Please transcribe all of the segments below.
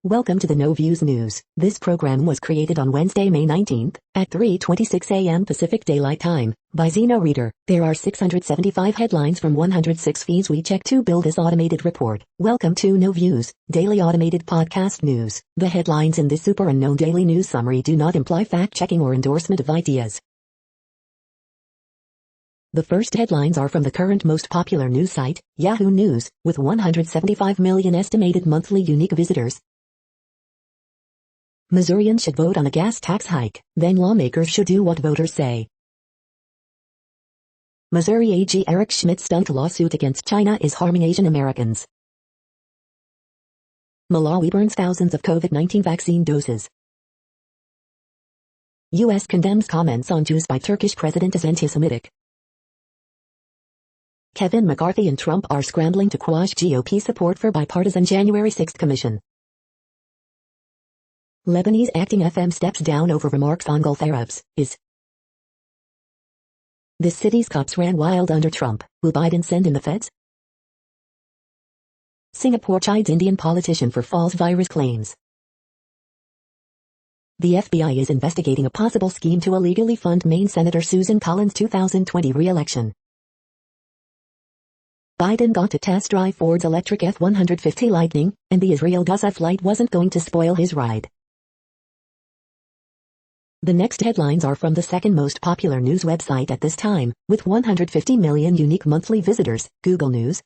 Welcome to the No Views News. This program was created on Wednesday, May 19th, at 3:26 a.m. Pacific Daylight Time, by Zeno Reader. There are 675 headlines from 106 feeds we check to build this automated report. Welcome to No Views, daily automated podcast news. The headlines in this super unknown daily news summary do not imply fact-checking or endorsement of ideas. The first headlines are from the current most popular news site, Yahoo News, with 175 million estimated monthly unique visitors. Missourians should vote on a gas tax hike, then lawmakers should do what voters say. Missouri AG Eric Schmidt's stunt lawsuit against China is harming Asian Americans. Malawi burns thousands of COVID-19 vaccine doses. U.S. condemns comments on Jews by Turkish president as anti-Semitic. Kevin McCarthy and Trump are scrambling to quash GOP support for bipartisan January 6 commission. Lebanese acting FM steps down over remarks on Gulf Arabs. The city's cops ran wild under Trump. Will Biden send in the feds? Singapore chides Indian politician for false virus claims. The FBI is investigating a possible scheme to illegally fund Maine Senator Susan Collins' 2020 re-election. Biden got to test drive Ford's electric F-150 Lightning, and the Israel-Gaza flight wasn't going to spoil his ride. The next headlines are from the second most popular news website at this time, with 150 million unique monthly visitors, Google News.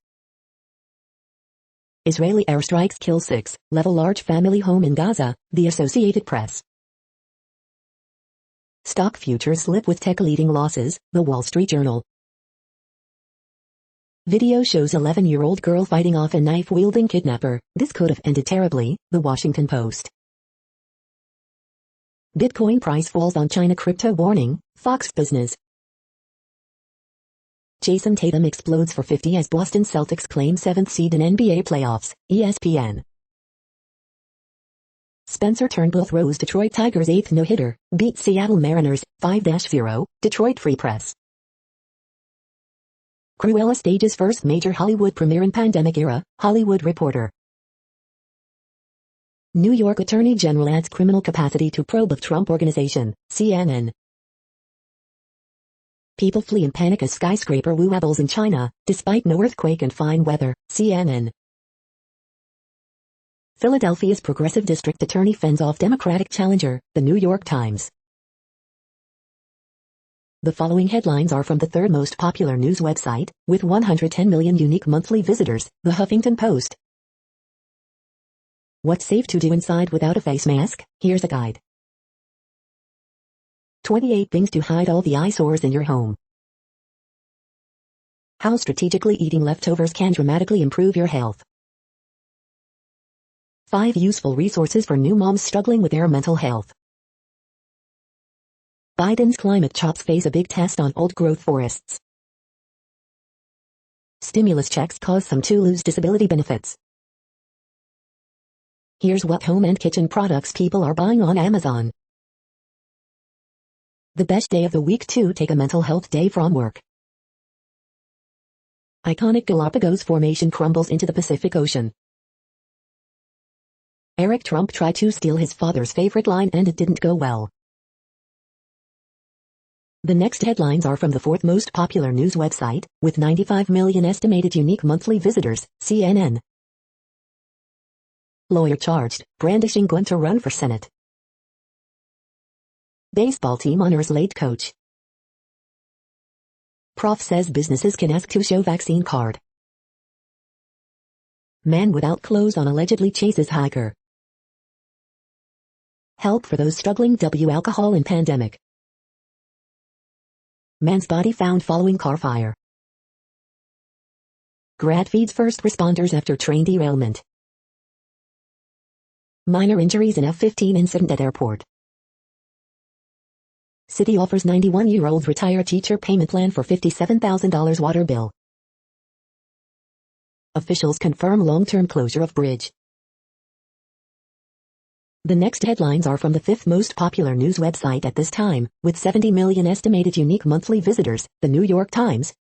Israeli airstrikes kill 6, level large family home in Gaza, the Associated Press. Stock futures slip with tech leading losses, the Wall Street Journal. Video shows 11-year-old girl fighting off a knife-wielding kidnapper. This could have ended terribly, the Washington Post. Bitcoin price falls on China crypto warning, Fox Business. Jason Tatum explodes for 50 as Boston Celtics claim 7th seed in NBA playoffs, ESPN. Spencer Turnbull throws Detroit Tigers' 8th no-hitter, beat Seattle Mariners, 5-0, Detroit Free Press. Cruella stages first major Hollywood premiere in pandemic era, Hollywood Reporter. New York Attorney General adds criminal capacity to probe of Trump Organization, CNN. People flee in panic as skyscraper wobbles in China, despite no earthquake and fine weather, CNN. Philadelphia's progressive district attorney fends off Democratic challenger, the New York Times. The following headlines are from the third most popular news website, with 110 million unique monthly visitors, the Huffington Post. What's safe to do inside without a face mask? Here's a guide. 28 things to hide all the eyesores in your home. How strategically eating leftovers can dramatically improve your health. 5 useful resources for new moms struggling with their mental health. Biden's climate chops face a big test on old-growth forests. Stimulus checks cause some to lose disability benefits. Here's what home and kitchen products people are buying on Amazon. The best day of the week to take a mental health day from work. Iconic Galapagos formation crumbles into the Pacific Ocean. Eric Trump tried to steal his father's favorite line and it didn't go well. The next headlines are from the fourth most popular news website, with 95 million estimated unique monthly visitors, CNN. Lawyer charged, brandishing gun to run for Senate. Baseball team honors late coach. Prof says businesses can ask to show vaccine card. Man without clothes on allegedly chases hiker. Help for those struggling alcohol in pandemic. Man's body found following car fire. Grad feeds first responders after train derailment. Minor injuries in F-15 incident at airport. City offers 91-year-old retired teacher payment plan for $57,000 water bill. Officials confirm long-term closure of bridge. The next headlines are from the fifth most popular news website at this time, with 70 million estimated unique monthly visitors, the New York Times.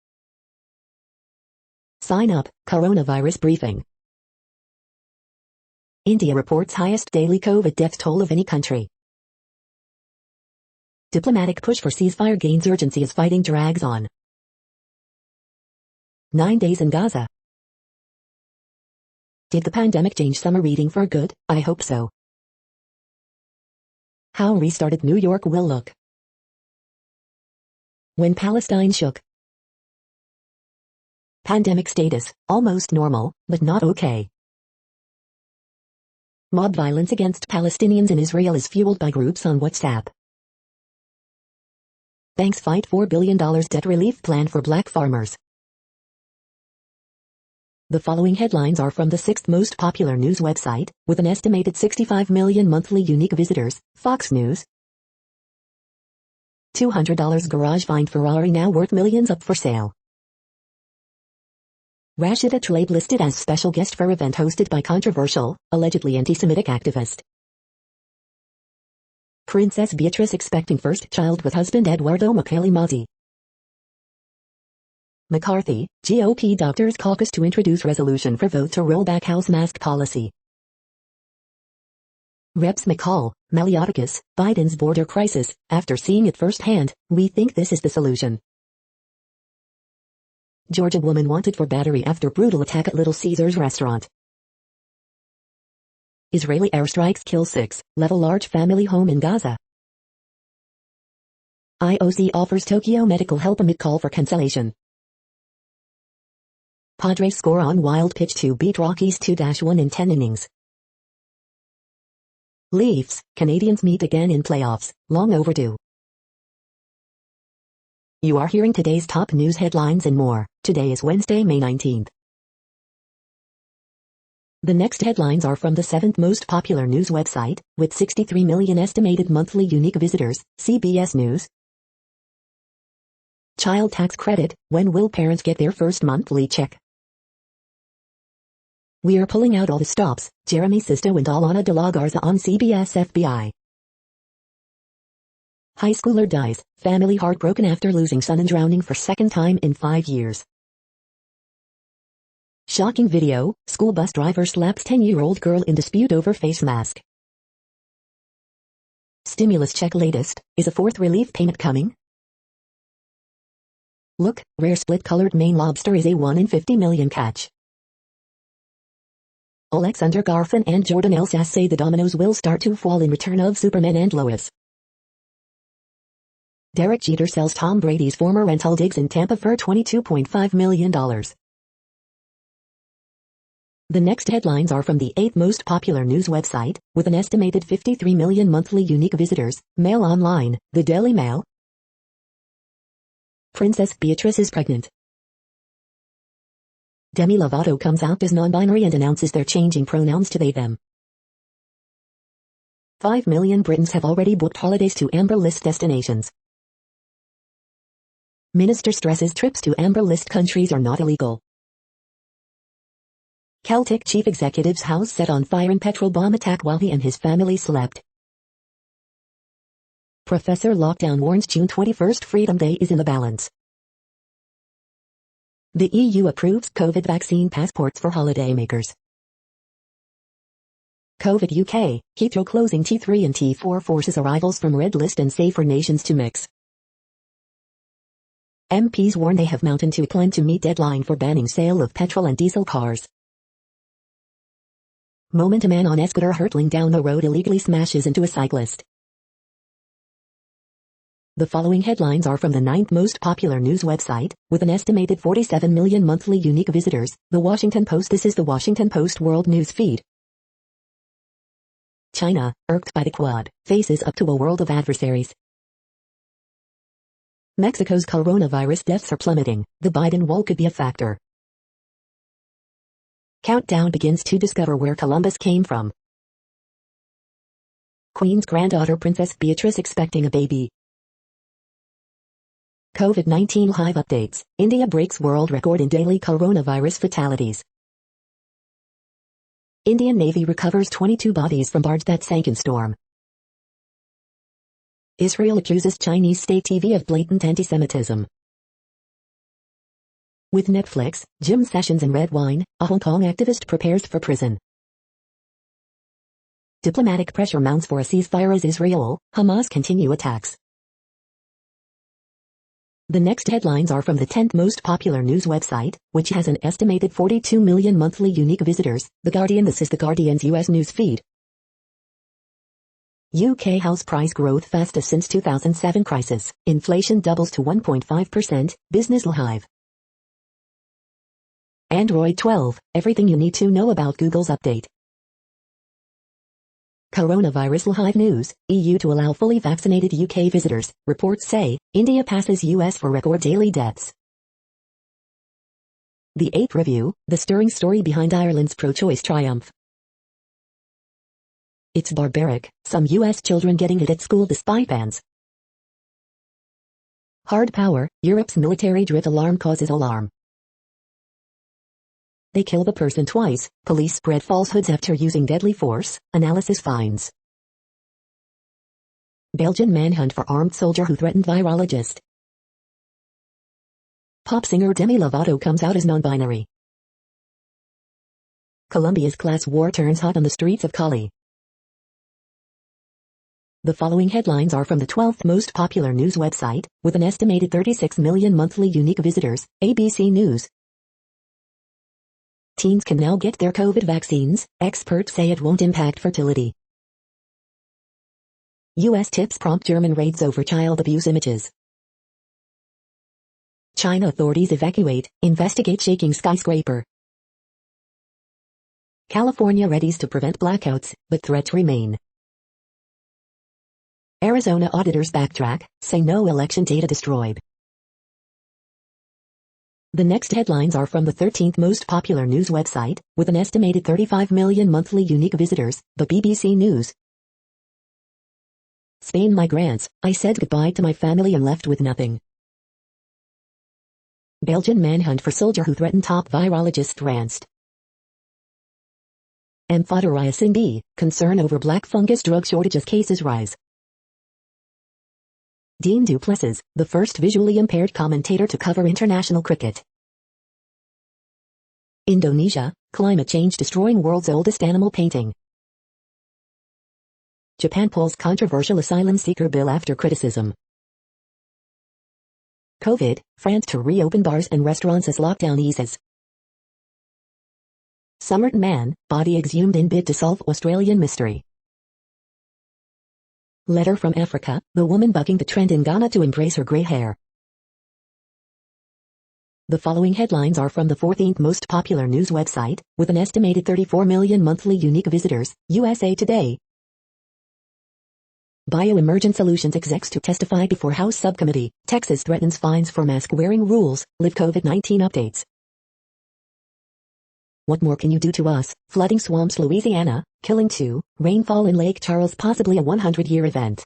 Sign up, coronavirus briefing. India reports highest daily COVID death toll of any country. Diplomatic push for ceasefire gains urgency as fighting drags on. 9 days in Gaza. Did the pandemic change summer reading for good? I hope so. How restarted New York will look when Palestine shook. Pandemic status, almost normal, but not okay. Mob violence against Palestinians in Israel is fueled by groups on WhatsApp. Banks fight $4 billion debt relief plan for black farmers. The following headlines are from the 6th most popular news website, with an estimated 65 million monthly unique visitors, Fox News. $200 garage find Ferrari now worth millions up for sale. Rashida Tlaib listed as special guest for event hosted by controversial, allegedly anti-Semitic activist. Princess Beatrice expecting first child with husband Eduardo Mazi. McCarthy, GOP doctors caucus to introduce resolution for vote to roll back House mask policy. Reps McCall, Maliotakis, Biden's border crisis, after seeing it firsthand, we think this is the solution. Georgia woman wanted for battery after brutal attack at Little Caesars restaurant. Israeli airstrikes kill 6, level large family home in Gaza. IOC offers Tokyo medical help amid call for cancellation. Padres score on wild pitch to beat Rockies 2-1 in 10 innings. Leafs, Canadians meet again in playoffs, long overdue. You are hearing today's top news headlines and more. Today is Wednesday, May 19th. The next headlines are from the 7th most popular news website, with 63 million estimated monthly unique visitors, CBS News. Child tax credit, when will parents get their first monthly check? We're pulling out all the stops, Jeremy Sisto and Alana de la Garza on CBS FBI. High schooler dies, family heartbroken after losing son and drowning for second time in 5 years. Shocking video, school bus driver slaps 10-year-old girl in dispute over face mask. Stimulus check latest, is a fourth relief payment coming? Look, rare split-colored Maine lobster is a 1 in 50 million catch. Alexander Garfin and Jordan Elsas say the dominoes will start to fall in return of Superman and Lois. Derek Jeter sells Tom Brady's former rental digs in Tampa for $22.5 million. The next headlines are from the 8th most popular news website, with an estimated 53 million monthly unique visitors, Mail Online, the Daily Mail. Princess Beatrice is pregnant. Demi Lovato comes out as non-binary and announces they're changing pronouns to they them. 5 million Britons have already booked holidays to Amber List destinations. Minister stresses trips to Amber List countries are not illegal. Celtic chief executive's house set on fire in petrol bomb attack while he and his family slept. Professor Lockdown warns June 21st Freedom Day is in the balance. The EU approves COVID vaccine passports for holidaymakers. COVID UK, Heathrow closing T3 and T4 forces arrivals from red list and safer nations to mix. MPs warn they have mountain to climb to meet deadline for banning sale of petrol and diesel cars. Moment a man on e-scooter hurtling down the road illegally smashes into a cyclist. The following headlines are from the 9th most popular news website, with an estimated 47 million monthly unique visitors, The Washington Post. This is The Washington Post World News Feed. China, irked by the Quad, faces up to a world of adversaries. Mexico's coronavirus deaths are plummeting, the Biden wall could be a factor. Countdown begins to discover where Columbus came from. Queen's granddaughter Princess Beatrice expecting a baby. COVID-19 live updates. India breaks world record in daily coronavirus fatalities. Indian Navy recovers 22 bodies from barge that sank in storm. Israel accuses Chinese state TV of blatant anti-Semitism. With Netflix, Jim Sessions and red wine, a Hong Kong activist prepares for prison. Diplomatic pressure mounts for a ceasefire as Israel, Hamas continue attacks. The next headlines are from the 10th most popular news website, which has an estimated 42 million monthly unique visitors, The Guardian. This is The Guardian's US news feed. UK house price growth fastest since 2007 crisis. Inflation doubles to 1.5%, Business Live. Android 12, everything you need to know about Google's update. Coronavirus Live News, EU to allow fully vaccinated UK visitors, reports say. India passes US for record daily deaths. The 8th Review, the stirring story behind Ireland's pro-choice triumph. It's barbaric, some US children getting hit at school despite bans. Hard power, Europe's military drift alarm causes alarm. They kill the person twice, police spread falsehoods after using deadly force, analysis finds. Belgian manhunt for armed soldier who threatened virologist. Pop singer Demi Lovato comes out as non-binary. Colombia's class war turns hot on the streets of Cali. The following headlines are from the 12th most popular news website, with an estimated 36 million monthly unique visitors, ABC News. Teens can now get their COVID vaccines, experts say it won't impact fertility. US tips prompt German raids over child abuse images. China authorities evacuate, investigate shaking skyscraper. California readies to prevent blackouts, but threats remain. Arizona auditors backtrack, say no election data destroyed. The next headlines are from the 13th most popular news website, with an estimated 35 million monthly unique visitors, the BBC News. Spain migrants, I said goodbye to my family and left with nothing. Belgian manhunt for soldier who threatened top virologist tranced. Amphotericin B, concern over black fungus drug shortages cases rise. Dean Duplessis, the first visually impaired commentator to cover international cricket. Indonesia, climate change destroying world's oldest animal painting. Japan pulls controversial asylum seeker bill after criticism. COVID, France to reopen bars and restaurants as lockdown eases. Summered man, body exhumed in bid to solve Australian mystery. Letter from Africa, the woman bucking the trend in Ghana to embrace her grey hair. The following headlines are from the 14th most popular news website, with an estimated 34 million monthly unique visitors, USA Today. Bioemergent Solutions execs to testify before House Subcommittee. Texas threatens fines for mask-wearing rules. Live COVID-19 updates. What more can you do to us? Flooding swamps Louisiana, killing 2, rainfall in Lake Charles possibly a 100-year event.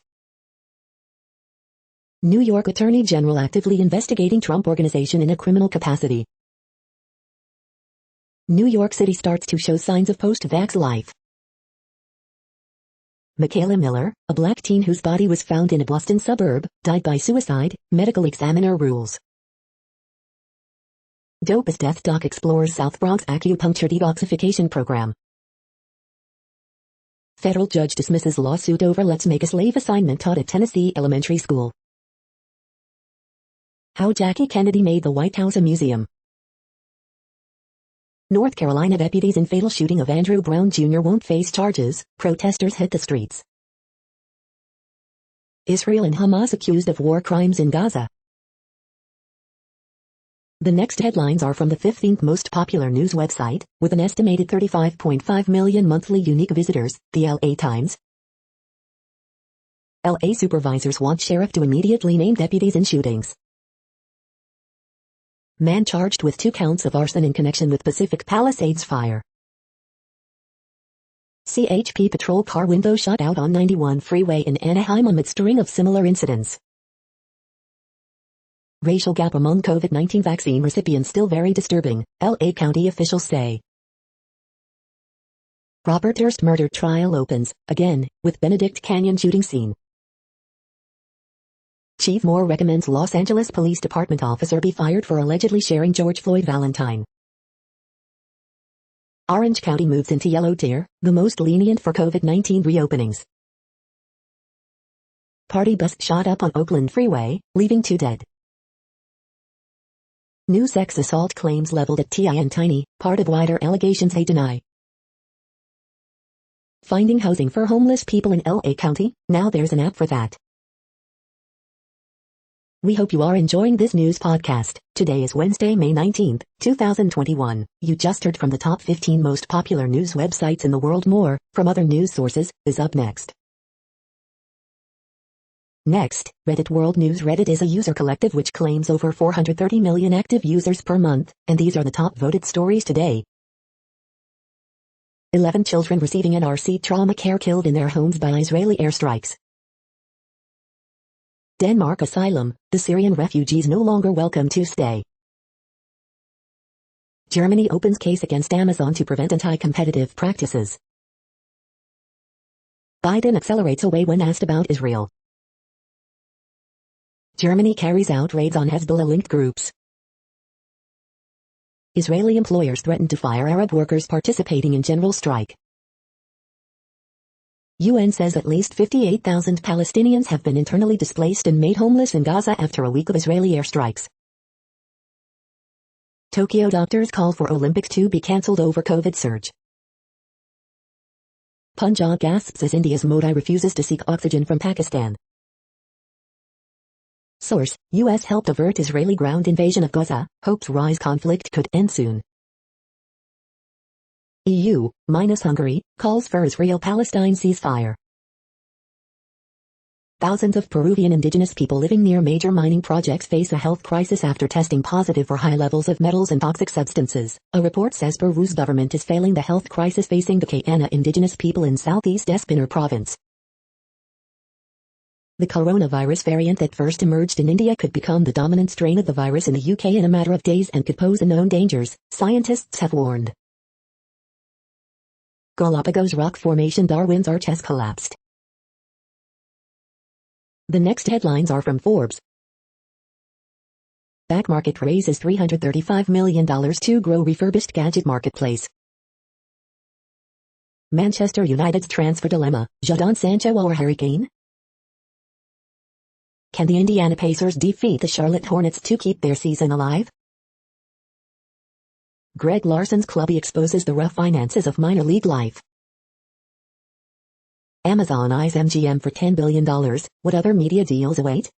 New York Attorney General actively investigating Trump Organization in a criminal capacity. New York City starts to show signs of post-vax life. Michaela Miller, a black teen whose body was found in a Boston suburb, died by suicide, medical examiner rules. Dope as Death Doc explores South Bronx acupuncture detoxification program. Federal judge dismisses lawsuit over Let's Make a Slave assignment taught at Tennessee elementary school. How Jackie Kennedy made the White House a museum. North Carolina deputies in fatal shooting of Andrew Brown Jr. won't face charges, protesters hit the streets. Israel and Hamas accused of war crimes in Gaza. The next headlines are from the 15th most popular news website, with an estimated 35.5 million monthly unique visitors, the LA Times. LA supervisors want sheriff to immediately name deputies in shootings. Man charged with 2 counts of arson in connection with Pacific Palisades fire. CHP patrol car window shot out on 91 freeway in Anaheim amid string of similar incidents. Racial gap among COVID-19 vaccine recipients still very disturbing, LA County officials say. Robert Durst murder trial opens, again, with Benedict Canyon shooting scene. Chief Moore recommends Los Angeles Police Department officer be fired for allegedly sharing George Floyd Valentine. Orange County moves into yellow tier, the most lenient for COVID-19 reopenings. Party bus shot up on Oakland freeway, leaving 2 dead. New sex assault claims leveled at T.I. and Tiny, part of wider allegations they deny. Finding housing for homeless people in L.A. County, now there's an app for that. We hope you are enjoying this news podcast. Today is Wednesday, May 19th, 2021. You just heard from the top 15 most popular news websites in the world. More, from other news sources, is up next. Next, Reddit World News. Reddit is a user collective which claims over 430 million active users per month, and these are the top voted stories today. 11 children receiving NRC trauma care killed in their homes by Israeli airstrikes. Denmark asylum, the Syrian refugees no longer welcome to stay. Germany opens case against Amazon to prevent anti-competitive practices. Biden accelerates away when asked about Israel. Germany carries out raids on Hezbollah-linked groups. Israeli employers threaten to fire Arab workers participating in general strike. UN says at least 58,000 Palestinians have been internally displaced and made homeless in Gaza after a week of Israeli airstrikes. Tokyo doctors call for Olympics to be cancelled over COVID surge. Punjab gasps as India's Modi refuses to seek oxygen from Pakistan. Source: U.S. helped avert Israeli ground invasion of Gaza, hopes rise conflict could end soon. EU, minus Hungary, calls for Israel-Palestine ceasefire. Thousands of Peruvian indigenous people living near major mining projects face a health crisis after testing positive for high levels of metals and toxic substances. A report says Peru's government is failing the health crisis facing the Cayena indigenous people in southeast Espinal province. The coronavirus variant that first emerged in India could become the dominant strain of the virus in the UK in a matter of days and could pose unknown dangers, scientists have warned. Galapagos rock formation. Darwin's arch has collapsed. The next headlines are from Forbes. Back market raises $335 million to grow refurbished gadget marketplace. Manchester United's transfer dilemma, Jadon Sancho or Harry Kane? Can the Indiana Pacers defeat the Charlotte Hornets to keep their season alive? Greg Larson's club exposes the rough finances of minor league life. Amazon eyes MGM for $10 billion, what other media deals await?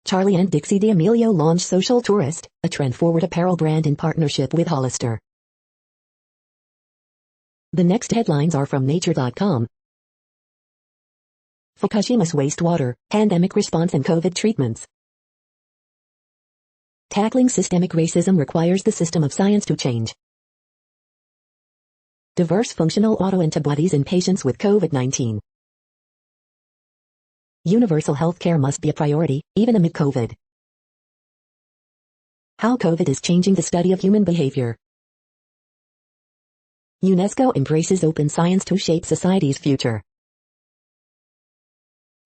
Charlie and Dixie D'Amelio launch Social Tourist, a trend-forward apparel brand in partnership with Hollister. The next headlines are from Nature.com. Fukushima's wastewater, pandemic response and COVID treatments. Tackling systemic racism requires the system of science to change. Diverse functional autoantibodies in patients with COVID-19. Universal healthcare must be a priority, even amid COVID. How COVID is changing the study of human behavior. UNESCO embraces open science to shape society's future.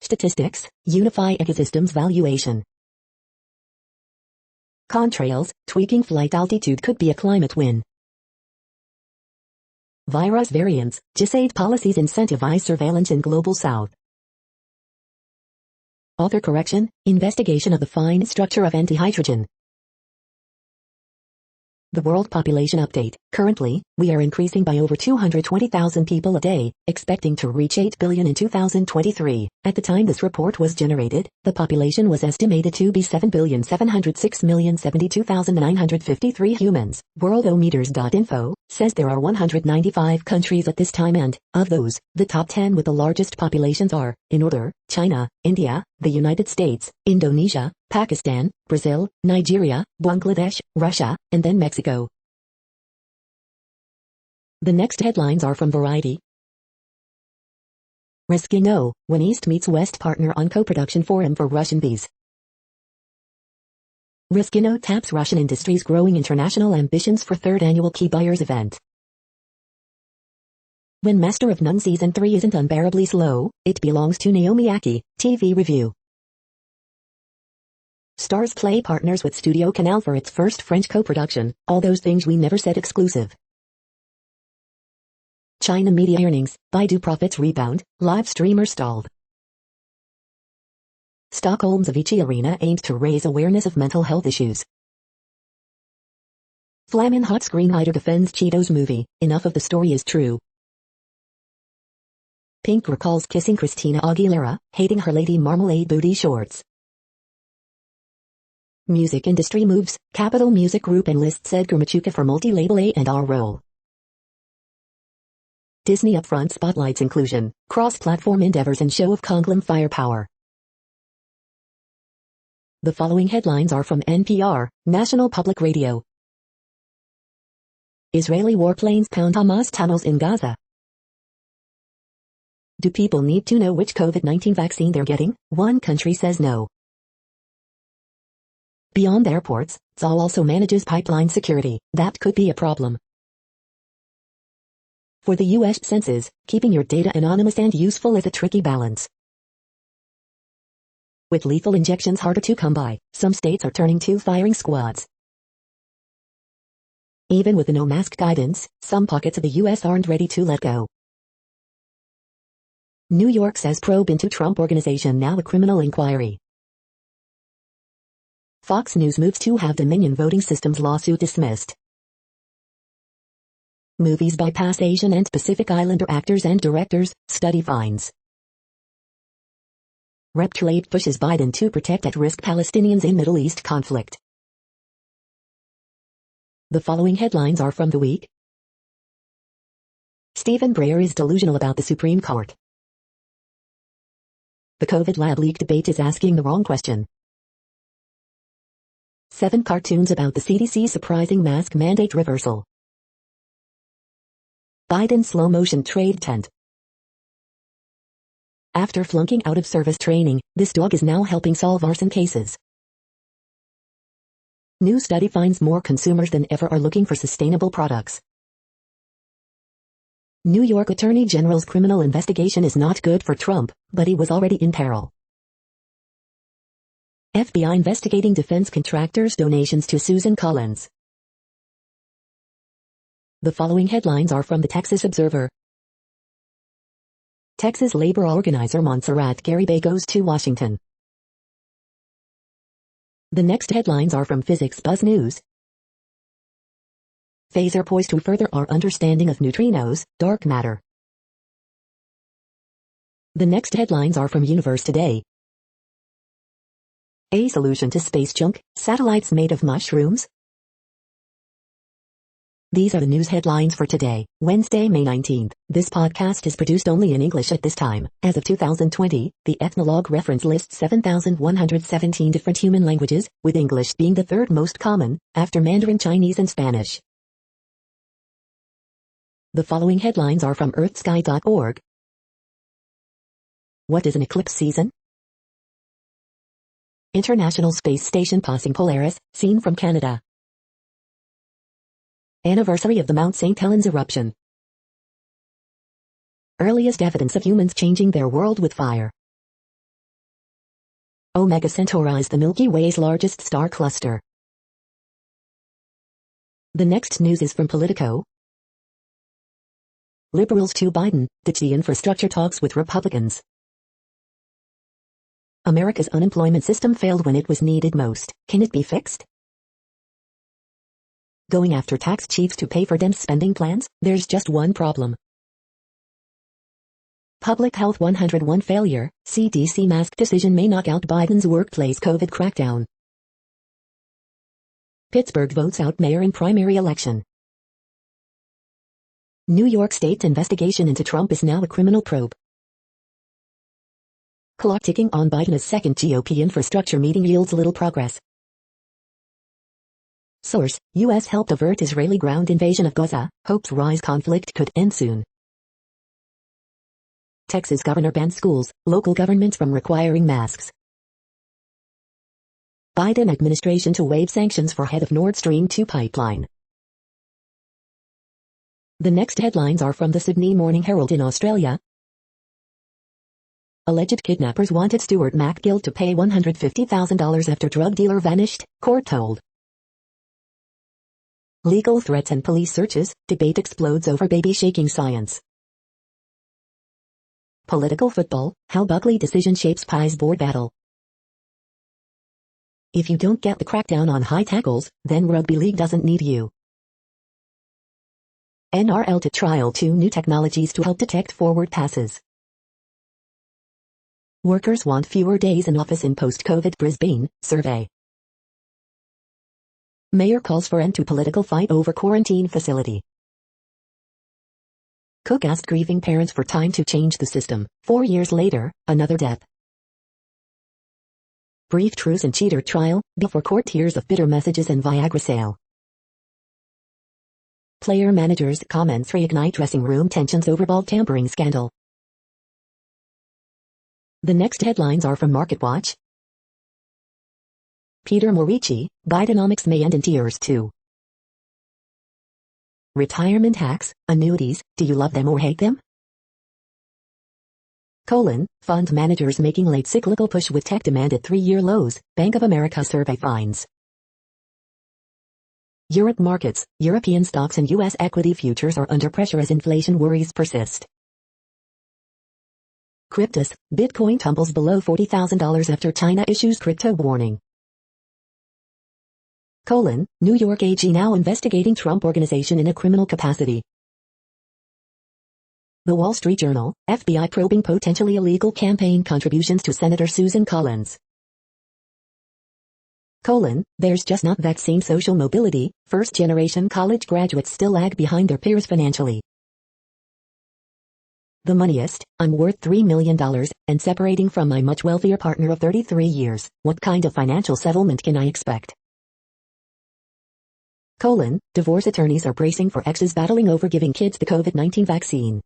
Statistics, unify ecosystems valuation. Contrails, tweaking flight altitude could be a climate win. Virus variants, GISAID policies incentivize surveillance in Global South. Author correction, investigation of the fine structure of antihydrogen. The World Population Update. Currently, we are increasing by over 220,000 people a day, expecting to reach 8 billion in 2023. At the time this report was generated, the population was estimated to be 7,706,072,953 humans. Worldometers.info says there are 195 countries at this time and, of those, the top 10 with the largest populations are, in order, China, India, the United States, Indonesia, Pakistan, Brazil, Nigeria, Bangladesh, Russia, and then Mexico. The next headlines are from Variety. Risky No, when East meets West partner on co-production forum for Russian bees. Risky No taps Russian industry's growing international ambitions for third annual Key Buyers event. When Master of None Season 3 isn't unbearably slow, it belongs to Naomi Aki, TV review. Stars Play partners with Studio Canal for its first French co-production, All Those Things We Never Said exclusive. China media earnings, Baidu profits rebound, live streamer stalled. Stockholm's Avicii Arena aims to raise awareness of mental health issues. Flamin' Hot screenwriter defends Cheetos movie, enough of the story is true. Pink recalls kissing Christina Aguilera, hating her Lady Marmalade booty shorts. Music industry moves, Capitol Music Group enlists Edgar Machuca for multi-label A&R role. Disney upfront spotlights inclusion, cross-platform endeavors and show of Konglom firepower. The following headlines are from NPR, National Public Radio. Israeli warplanes pound Hamas tunnels in Gaza. Do people need to know which COVID-19 vaccine they're getting? One country says no. Beyond airports, Zoll also manages pipeline security. That could be a problem. For the U.S. Census, keeping your data anonymous and useful is a tricky balance. With lethal injections harder to come by, some states are turning to firing squads. Even with the no-mask guidance, some pockets of the U.S. aren't ready to let go. New York says probe into Trump Organization now a criminal inquiry. Fox News moves to have Dominion voting systems lawsuit dismissed. Movies bypass Asian and Pacific Islander actors and directors, study finds. Rep. Tlaib pushes Biden to protect at-risk Palestinians in Middle East conflict. The following headlines are from The Week. Stephen Breyer is delusional about the Supreme Court. The COVID lab leak debate is asking the wrong question. 7 cartoons about the CDC surprising mask mandate reversal. Biden slow-motion trade tent. After flunking out of service training, this dog is now helping solve arson cases. New study finds more consumers than ever are looking for sustainable products. New York Attorney General's criminal investigation is not good for Trump, but he was already in peril. FBI investigating defense contractors' donations to Susan Collins. The following headlines are from the Texas Observer. Texas labor organizer Montserrat Garibay goes to Washington. The next headlines are from Physics Buzz News. Phaser poised to further our understanding of neutrinos, dark matter. The next headlines are from Universe Today. A solution to space junk, satellites made of mushrooms? These are the news headlines for today, Wednesday, May 19th. This podcast is produced only in English at this time. As of 2020, the Ethnologue reference lists 7,117 different human languages, with English being the third most common, after Mandarin Chinese and Spanish. The following headlines are from earthsky.org. What is an eclipse season? International Space Station passing Polaris, seen from Canada. Anniversary of the Mount St. Helens eruption. Earliest evidence of humans changing their world with fire. Omega Centauri is the Milky Way's largest star cluster. The next news is from Politico. Liberals to Biden, ditch the infrastructure talks with Republicans. America's unemployment system failed when it was needed most. Can it be fixed? Going after tax chiefs to pay for Dems' spending plans? There's just one problem. Public Health 101 failure, CDC mask decision may knock out Biden's workplace COVID crackdown. Pittsburgh votes out mayor in primary election. New York State's investigation into Trump is now a criminal probe. Clock ticking on Biden's second GOP infrastructure meeting yields little progress. Source: U.S. helped avert Israeli ground invasion of Gaza, hopes rise conflict could end soon. Texas governor bans schools, local governments from requiring masks. Biden administration to waive sanctions for head of Nord Stream 2 pipeline. The next headlines are from the Sydney Morning Herald in Australia. Alleged kidnappers wanted Stuart MacGill to pay $150,000 after drug dealer vanished, court told. Legal threats and police searches, debate explodes over baby shaking science. Political football, how Buckley decision shapes Pie's board battle. If you don't get the crackdown on high tackles, then rugby league doesn't need you. NRL to trial 2 new technologies to help detect forward passes. Workers want fewer days in office in post-COVID Brisbane survey. Mayor calls for end to political fight over quarantine facility. Cook asked grieving parents for time to change the system. 4 years later, another death. Brief truce and cheater trial, before court tears of bitter messages and Viagra sale. Player managers' comments reignite dressing room tensions over ball tampering scandal. The next headlines are from MarketWatch. Peter Morici, Bidenomics may end in tears too. Retirement hacks, annuities, do you love them or hate them? Fund managers making late cyclical push with tech demand at 3-year lows, Bank of America survey finds. Europe markets, European stocks and U.S. equity futures are under pressure as inflation worries persist. Cryptus, Bitcoin tumbles below $40,000 after China issues crypto warning. New York AG now investigating Trump Organization in a criminal capacity. The Wall Street Journal, FBI probing potentially illegal campaign contributions to Senator Susan Collins. There's just not that same social mobility, first-generation college graduates still lag behind their peers financially. The Moneyist, I'm worth $3 million, and separating from my much wealthier partner of 33 years, what kind of financial settlement can I expect? Divorce attorneys are bracing for exes battling over giving kids the COVID-19 vaccine.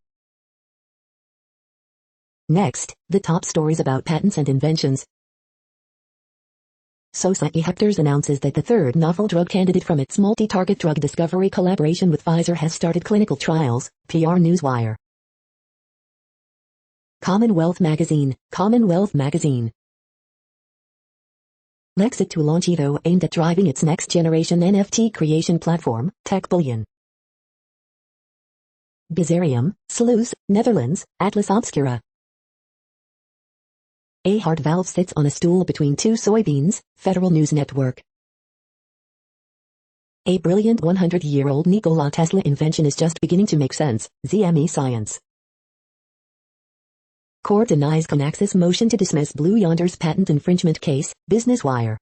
Next, the top stories about patents and inventions. Society Hectors announces that the third novel drug candidate from its multi-target drug discovery collaboration with Pfizer has started clinical trials, PR Newswire. Commonwealth Magazine. Lexit to launch Ufo aimed at driving its next-generation NFT creation platform, Tech Bullion. Bizarium, Sluis, Netherlands, Atlas Obscura. A heart valve sits on a stool between 2 soybeans, Federal News Network. A brilliant 100-year-old Nikola Tesla invention is just beginning to make sense, ZME Science. Court denies Conaxis motion to dismiss Blue Yonder's patent infringement case, Business Wire.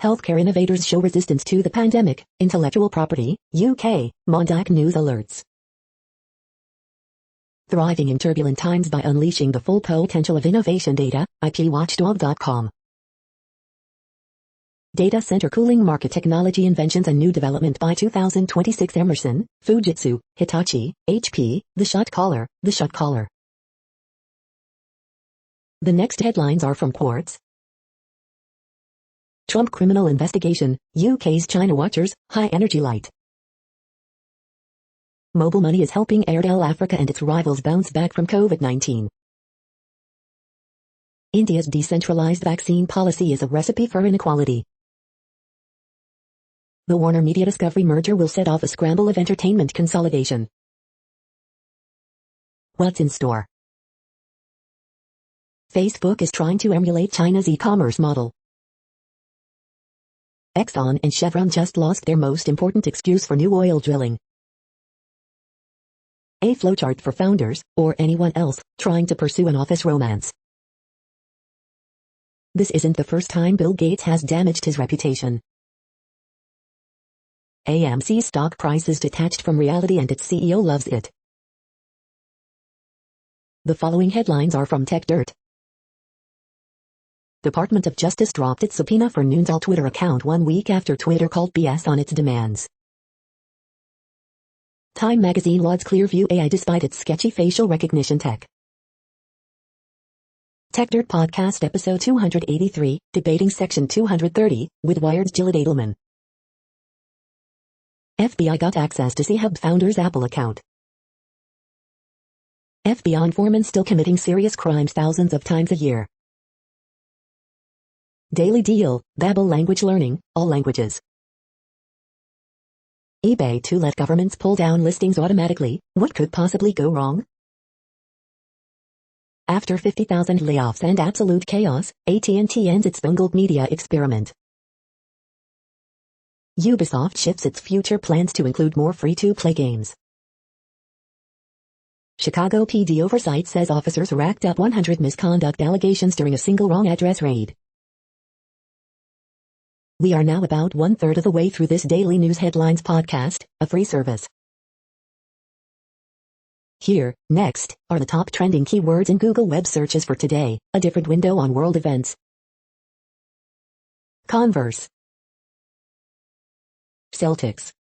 Healthcare innovators show resistance to the pandemic, intellectual property, UK, Mondac News alerts. Thriving in turbulent times by unleashing the full potential of innovation data, IPWatchdog.com. Data center cooling market technology inventions and new development by 2026 Emerson, Fujitsu, Hitachi, HP, The Shot Caller. The next headlines are from Quartz. Trump criminal investigation, UK's China watchers, high energy light. Mobile money is helping Airtel Africa and its rivals bounce back from COVID-19. India's decentralized vaccine policy is a recipe for inequality. The Warner Media Discovery merger will set off a scramble of entertainment consolidation. What's in store? Facebook is trying to emulate China's e-commerce model. Exxon and Chevron just lost their most important excuse for new oil drilling. A flowchart for founders, or anyone else, trying to pursue an office romance. This isn't the first time Bill Gates has damaged his reputation. AMC stock price is detached from reality and its CEO loves it. The following headlines are from TechDirt. Department of Justice dropped its subpoena for Noon's Twitter account 1 week after Twitter called BS on its demands. Time magazine lauds Clearview AI despite its sketchy facial recognition tech. TechDirt Podcast Episode 283, Debating Section 230, with Wired's Gillett Edelman. FBI got access to C-Hub founder's Apple account. FBI informant still committing serious crimes thousands of times a year. Daily deal, Babel language learning, all languages. eBay to let governments pull down listings automatically, what could possibly go wrong? After 50,000 layoffs and absolute chaos, AT&T ends its bungled media experiment. Ubisoft shifts its future plans to include more free-to-play games. Chicago PD oversight says officers racked up 100 misconduct allegations during a single wrong address raid. We are now about 1/3 of the way through this daily news headlines podcast, a free service. Here, next, are the top trending keywords in Google web searches for today, a different window on world events. Converse. Celtics.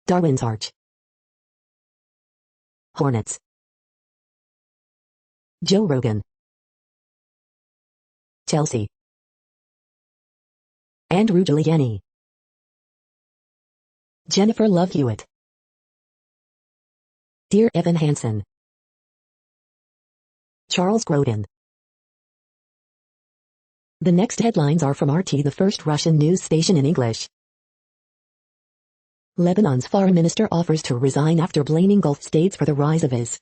Darwin's Arch. Hornets. Joe Rogan. Chelsea. Andrew Giuliani. Jennifer Love Hewitt. Dear Evan Hansen. Charles Grodin. The next headlines are from RT, the first Russian news station in English. Lebanon's foreign minister offers to resign after blaming Gulf states for the rise of IS.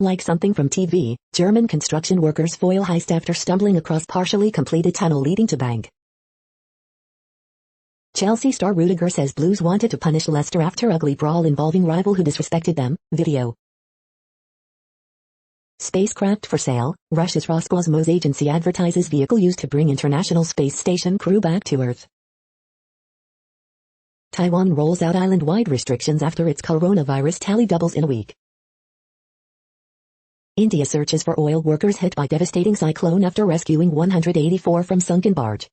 Like something from TV, German construction workers foil heist after stumbling across partially completed tunnel leading to bank. Chelsea star Rudiger says Blues wanted to punish Leicester after ugly brawl involving rival who disrespected them, video. Spacecraft for sale, Russia's Roscosmos agency advertises vehicle used to bring International Space Station crew back to Earth. Taiwan rolls out island-wide restrictions after its coronavirus tally doubles in a week. India searches for oil workers hit by devastating cyclone after rescuing 184 from sunken barge.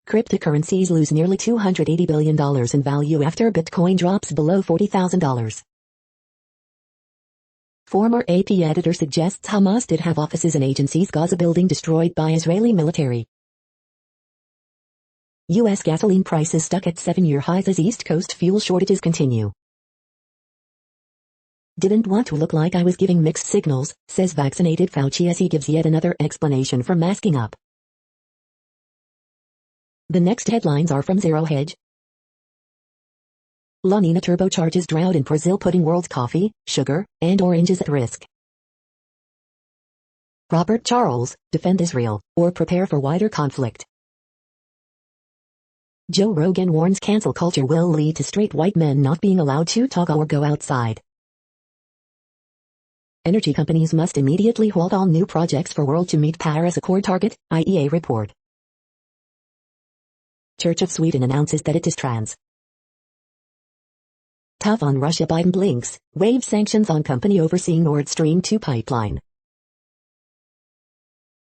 Cryptocurrencies lose nearly $280 billion in value after Bitcoin drops below $40,000. Former AP editor suggests Hamas did have offices in agencies Gaza building destroyed by Israeli military. U.S. gasoline prices stuck at 7-year highs as East Coast fuel shortages continue. Didn't want to look like I was giving mixed signals, says vaccinated Fauci as he gives yet another explanation for masking up. The next headlines are from Zero Hedge. La Nina turbocharges drought in Brazil, putting world's coffee, sugar, and oranges at risk. Robert Charles, defend Israel, or prepare for wider conflict. Joe Rogan warns cancel culture will lead to straight white men not being allowed to talk or go outside. Energy companies must immediately halt all new projects for world to meet Paris Accord target, IEA report. Church of Sweden announces that it is trans. Tough on Russia, Biden blinks, waves sanctions on company overseeing Nord Stream 2 pipeline.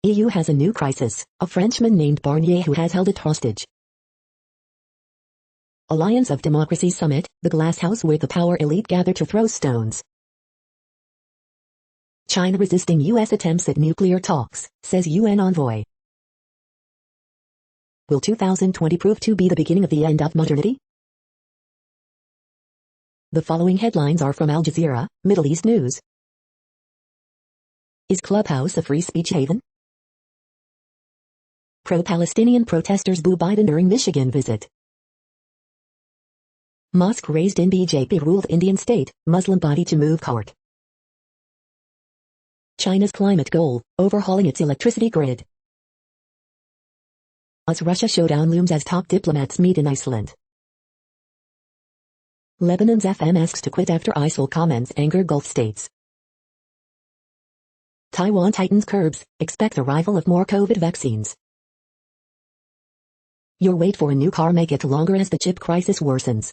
EU has a new crisis, a Frenchman named Barnier who has held it hostage. Alliance of Democracies Summit, the glass house where the power elite gather to throw stones. China resisting U.S. attempts at nuclear talks, says UN envoy. Will 2020 prove to be the beginning of the end of modernity? The following headlines are from Al Jazeera, Middle East News. Is Clubhouse a free speech haven? Pro-Palestinian protesters boo Biden during Michigan visit. Mosque raised in BJP-ruled Indian state, Muslim body to move court. China's climate goal, overhauling its electricity grid. US-Russia showdown looms as top diplomats meet in Iceland. Lebanon's FM asks to quit after ISIL comments anger Gulf states. Taiwan tightens curbs, expect arrival of more COVID vaccines. Your wait for a new car may get longer as the chip crisis worsens.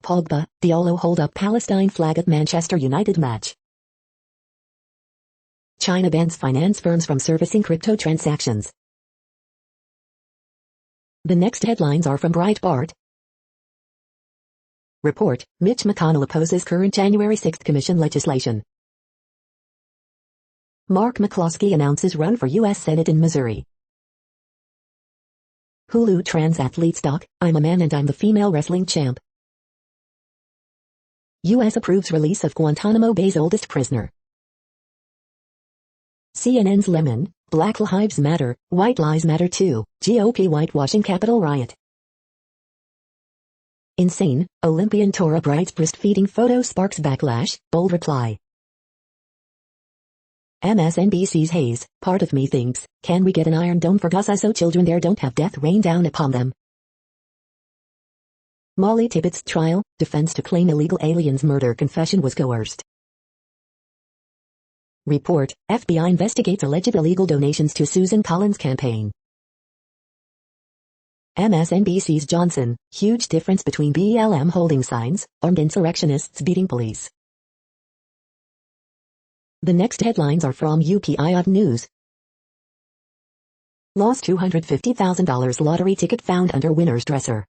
Pogba, Diallo hold up Palestine flag at Manchester United match. China bans finance firms from servicing crypto transactions. The next headlines are from Breitbart. Report, Mitch McConnell opposes current January 6 commission legislation. Mark McCloskey announces run for U.S. Senate in Missouri. Hulu trans athletes doc, I'm a man and I'm the female wrestling champ. U.S. approves release of Guantanamo Bay's oldest prisoner. CNN's Lemon, Black Lives Matter, White Lies Matter too, GOP whitewashing Capitol riot. Insane, Olympian Tora Bright's breastfeeding photo sparks backlash, bold reply. MSNBC's Hayes, part of me thinks, can we get an Iron Dome for Gaza so children there don't have death rain down upon them? Molly Tippett's trial, defense to claim illegal aliens murder confession was coerced. Report, FBI investigates alleged illegal donations to Susan Collins campaign. MSNBC's Johnson, huge difference between BLM holding signs, armed insurrectionists beating police. The next headlines are from UPI News. Lost $250,000 lottery ticket found under winner's dresser.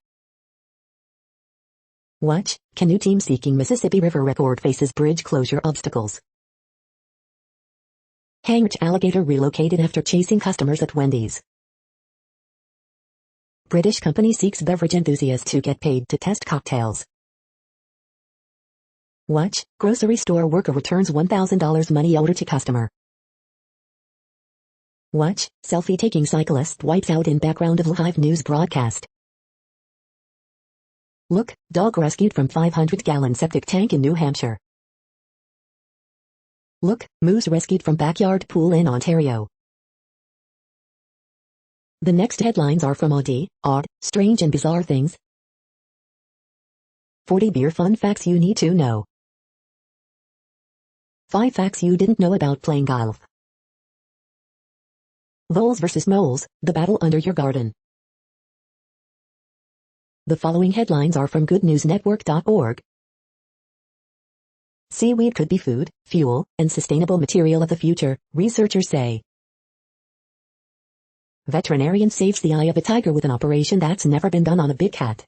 Watch, canoe team seeking Mississippi River record faces bridge closure obstacles. Hanged alligator relocated after chasing customers at Wendy's. British company seeks beverage enthusiasts to get paid to test cocktails. Watch, grocery store worker returns $1,000 money owed to customer. Watch, selfie-taking cyclist wipes out in background of live news broadcast. Look, dog rescued from 500-gallon septic tank in New Hampshire. Look, moose rescued from backyard pool in Ontario. The next headlines are from Odd, Strange and Bizarre Things. 40 beer fun facts you need to know. 5 facts you didn't know about playing golf. Voles vs. moles, the battle under your garden. The following headlines are from goodnewsnetwork.org. Seaweed could be food, fuel, and sustainable material of the future, researchers say. Veterinarian saves the eye of a tiger with an operation that's never been done on a big cat.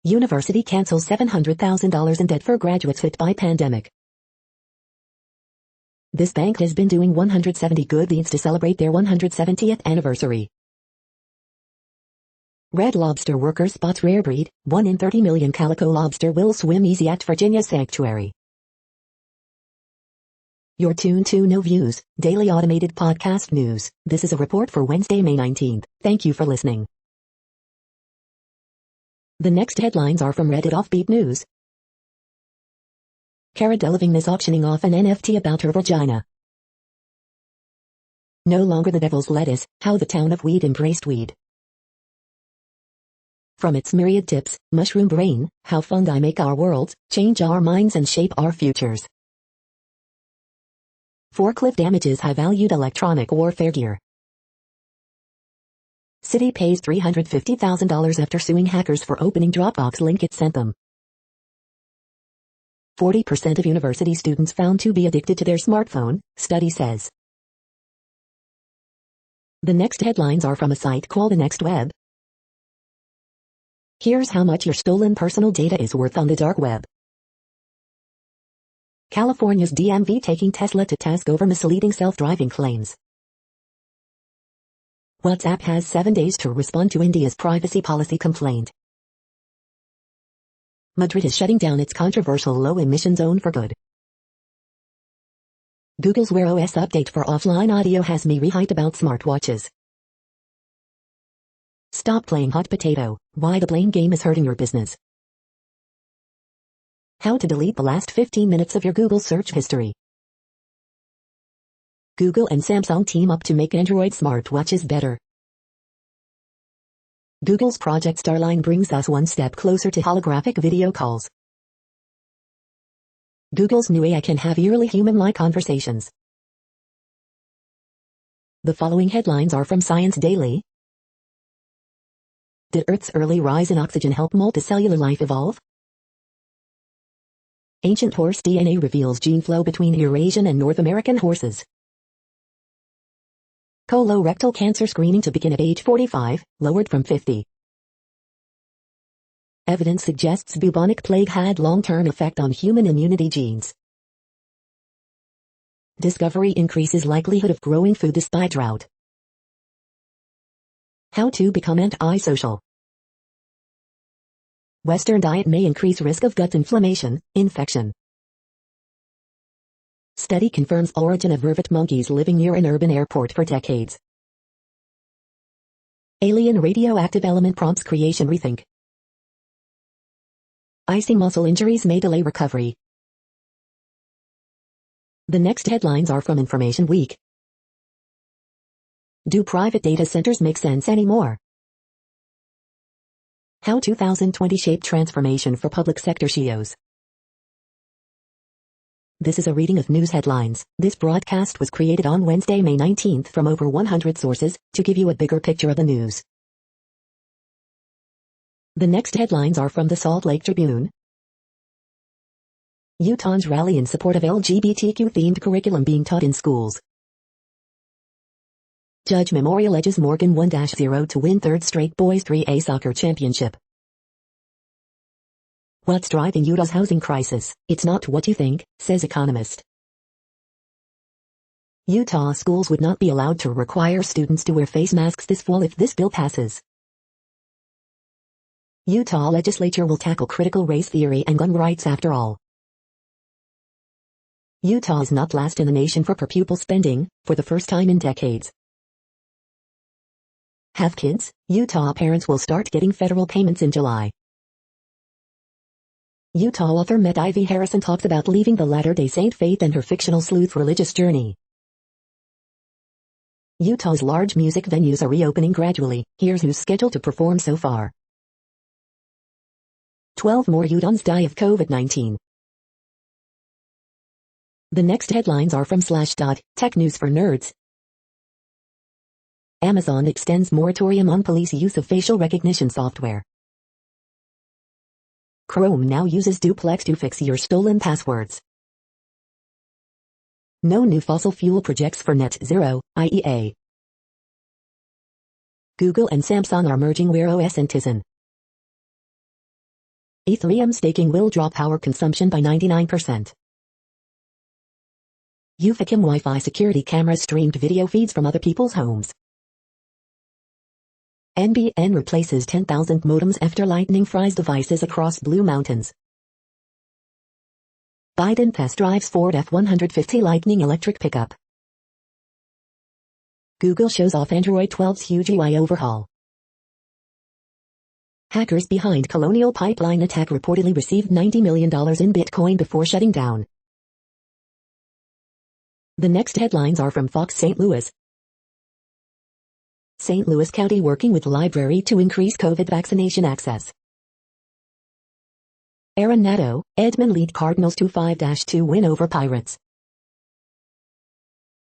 University cancels $700,000 in debt for graduates hit by pandemic. This bank has been doing 170 good deeds to celebrate their 170th anniversary. Red Lobster worker spots rare breed, 1 in 30 million calico lobster will swim easy at Virginia sanctuary. You're tuned to No Views, daily automated podcast news. This is a report for Wednesday, May 19th. Thank you for listening. The next headlines are from Reddit Offbeat News. Cara Delevingne is auctioning off an NFT about her vagina. No longer the devil's lettuce, how the town of Weed embraced weed. From its myriad tips, mushroom brain, how fungi make our worlds, change our minds and shape our futures. Forklift damages high-valued electronic warfare gear. City pays $350,000 after suing hackers for opening Dropbox link it sent them. 40% of university students found to be addicted to their smartphone, study says. The next headlines are from a site called The Next Web. Here's how much your stolen personal data is worth on the dark web. California's DMV taking Tesla to task over misleading self-driving claims. WhatsApp has 7 days to respond to India's privacy policy complaint. Madrid is shutting down its controversial low-emission zone for good. Google's Wear OS update for offline audio has me rehyped about smartwatches. Stop playing hot potato, why the blame game is hurting your business. How to delete the last 15 minutes of your Google search history. Google and Samsung team up to make Android smartwatches better. Google's Project Starline brings us one step closer to holographic video calls. Google's new AI can have eerily human-like conversations. The following headlines are from Science Daily. Did Earth's early rise in oxygen help multicellular life evolve? Ancient horse DNA reveals gene flow between Eurasian and North American horses. Colorectal cancer screening to begin at age 45, lowered from 50. Evidence suggests bubonic plague had long-term effect on human immunity genes. Discovery increases likelihood of growing food despite drought. How to become antisocial. Western diet may increase risk of gut inflammation, infection. Study confirms origin of vervet monkeys living near an urban airport for decades. Alien radioactive element prompts creation rethink. Icy muscle injuries may delay recovery. The next headlines are from Information Week. Do private data centers make sense anymore? How 2020 shaped transformation for public sector CEOs. This is a reading of news headlines. This broadcast was created on Wednesday, May 19th from over 100 sources to give you a bigger picture of the news. The next headlines are from the Salt Lake Tribune. Utahns rally in support of LGBTQ-themed curriculum being taught in schools. Judge Memorial edges Morgan 1-0 to win third straight Boys 3A soccer championship. What's driving Utah's housing crisis? It's not what you think, says economist. Utah schools would not be allowed to require students to wear face masks this fall if this bill passes. Utah legislature will tackle critical race theory and gun rights after all. Utah is not last in the nation for per pupil spending, for the first time in decades. Have kids? Utah parents will start getting federal payments in July. Utah author Met Ivy Harrison talks about leaving the Latter-day Saint faith and her fictional sleuth religious journey. Utah's large music venues are reopening gradually. Here's who's scheduled to perform so far. 12 more Utahns die of COVID-19. The next headlines are from Slashdot, Tech News for Nerds. Amazon extends moratorium on police use of facial recognition software. Chrome now uses duplex to fix your stolen passwords. No new fossil fuel projects for net zero, IEA. Google and Samsung are merging Wear OS and Tizen. Ethereum staking will drop power consumption by 99%. Ufo Wi-Fi security cameras streamed video feeds from other people's homes. NBN replaces 10,000 modems after lightning fries devices across Blue Mountains. Biden test drives Ford F-150 Lightning electric pickup. Google shows off Android 12's huge UI overhaul. Hackers behind Colonial Pipeline attack reportedly received $90 million in Bitcoin before shutting down. The next headlines are from Fox St. Louis. St. Louis County working with library to increase COVID vaccination access. Aaron Nadeau, Edmond lead Cardinals 2-5-2 win over Pirates.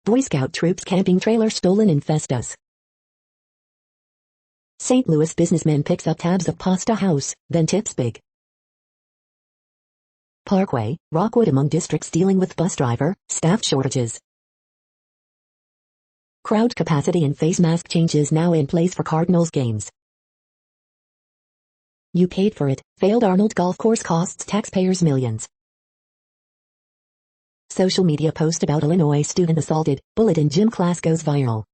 Boy Scout troops camping trailer stolen in Festus. St. Louis businessman picks up tabs of pasta house, then tips big. Parkway, Rockwood among districts dealing with bus driver, staff shortages. Crowd capacity and face mask changes now in place for Cardinals games. You paid for it. Failed Arnold golf course costs taxpayers millions. Social media post about Illinois student assaulted, bullet in gym class goes viral.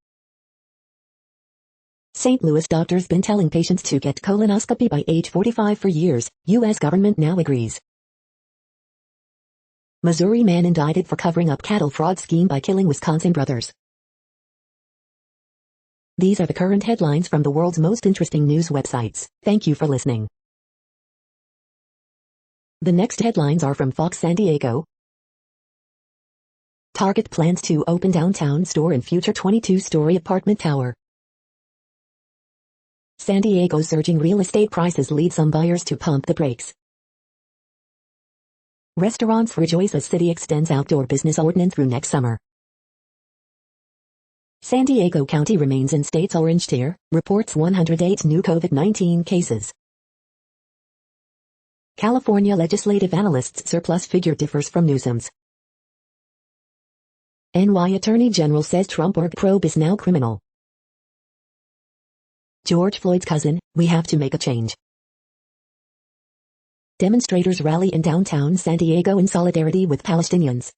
St. Louis doctors been telling patients to get colonoscopy by age 45 for years. U.S. government now agrees. Missouri man indicted for covering up cattle fraud scheme by killing Wisconsin brothers. These are the current headlines from the world's most interesting news websites. Thank you for listening. The next headlines are from Fox San Diego. Target plans to open downtown store in future 22-story apartment tower. San Diego's surging real estate prices lead some buyers to pump the brakes. Restaurants rejoice as city extends outdoor business ordinance through next summer. San Diego County remains in state's orange tier, reports 108 new COVID-19 cases. California legislative analysts' surplus figure differs from Newsom's. NY Attorney General says Trump org probe is now criminal. George Floyd's cousin, we have to make a change. Demonstrators rally in downtown San Diego in solidarity with Palestinians.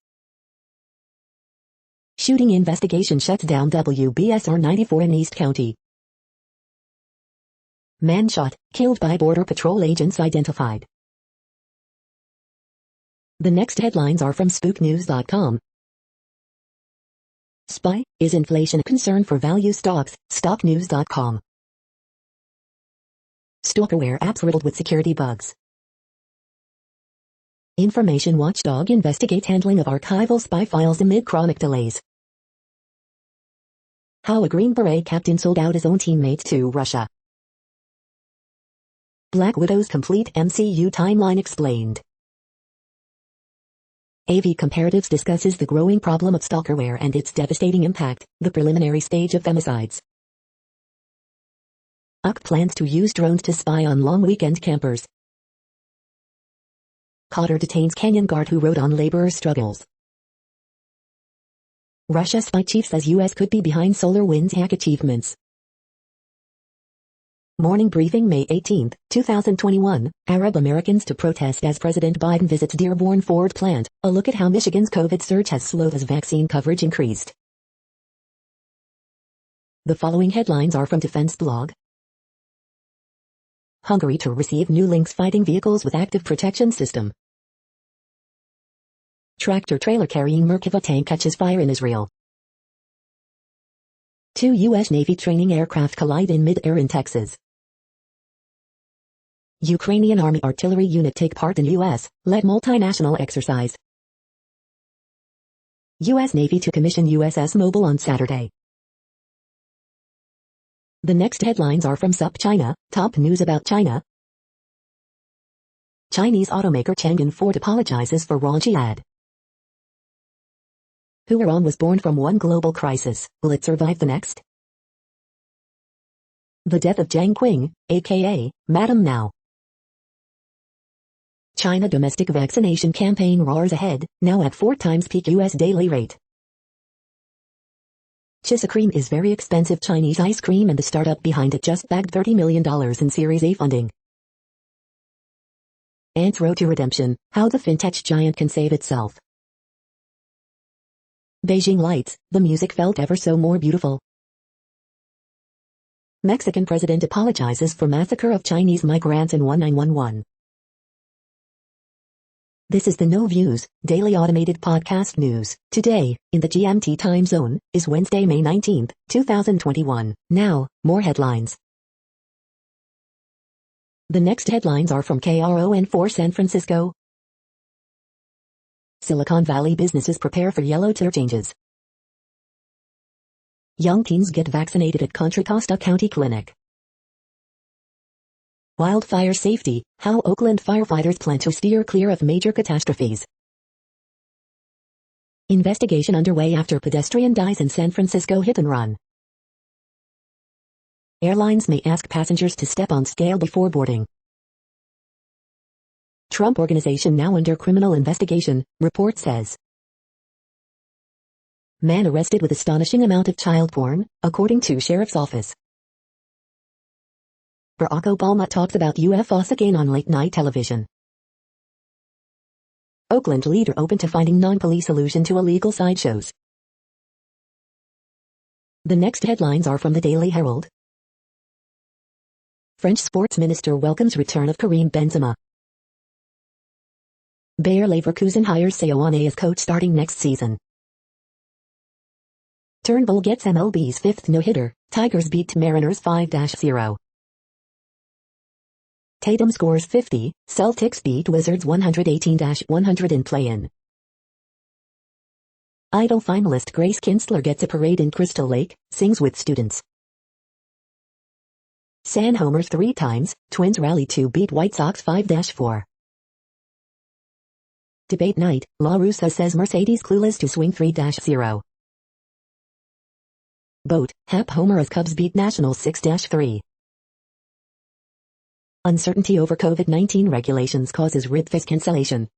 Shooting investigation shuts down WBSR 94 in East County. Man shot, killed by Border Patrol agents identified. The next headlines are from spooknews.com. Spy, is inflation a concern for value stocks? Stocknews.com. Stalkerware apps riddled with security bugs. Information watchdog investigates handling of archival spy files amid chronic delays. How a Green Beret captain sold out his own teammates to Russia. Black Widow's complete MCU timeline explained. AV Comparatives discusses the growing problem of stalkerware and its devastating impact, the preliminary stage of femicides. UC plans to use drones to spy on long weekend campers. Cotter detains canyon guard who rode on laborers' struggles. Russia spy chief says U.S. could be behind SolarWinds hack achievements. Morning briefing May 18, 2021, Arab Americans to protest as President Biden visits Dearborn Ford plant. A look at how Michigan's COVID surge has slowed as vaccine coverage increased. The following headlines are from Defense Blog. Hungary to receive new Lynx fighting vehicles with active protection system. Tractor-trailer carrying Merkava tank catches fire in Israel. 2 U.S. Navy training aircraft collide in mid-air in Texas. Ukrainian Army artillery unit take part in U.S.-led multinational exercise. U.S. Navy to commission USS Mobile on Saturday. The next headlines are from SupChina, top news about China. Chinese automaker Chang'an Ford apologizes for raunchy ad. Huron was born from one global crisis, will it survive the next? The death of Jiang Qing, aka Madam Now. China domestic vaccination campaign roars ahead, now at 4 times peak U.S. daily rate. Chisa cream is very expensive Chinese ice cream and the startup behind it just bagged $30 million in Series A funding. Ants road to redemption, how the fintech giant can save itself. Beijing lights, the music felt ever so more beautiful. Mexican president apologizes for massacre of Chinese migrants in 1911. This is the No Views, daily automated podcast news. Today, in the GMT time zone, is Wednesday, May 19, 2021. Now, more headlines. The next headlines are from KRON4 San Francisco. Silicon Valley businesses prepare for yellow surcharges. Young teens get vaccinated at Contra Costa County Clinic. Wildfire safety, how Oakland firefighters plan to steer clear of major catastrophes. Investigation underway after pedestrian dies in San Francisco hit and run. Airlines may ask passengers to step on scale before boarding. Trump Organization now under criminal investigation, report says. Man arrested with astonishing amount of child porn, according to Sheriff's Office. Barack Obama talks about UFOs again on late-night television. Oakland leader open to finding non-police solution to illegal sideshows. The next headlines are from the Daily Herald. French sports minister welcomes return of Karim Benzema. Bayer Leverkusen hires Seoane as coach starting next season. Turnbull gets MLB's 5th no-hitter, Tigers beat Mariners 5-0. Tatum scores 50, Celtics beat Wizards 118-100 in play-in. Idol finalist Grace Kinsler gets a parade in Crystal Lake, sings with students. San homers 3 times, Twins rally to beat White Sox 5-4. Debate night, La Russa says Mercedes clueless to swing 3-0. Boat, Hap homer as Cubs beat Nationals 6-3. Uncertainty over COVID-19 regulations causes RIDFA's cancellation.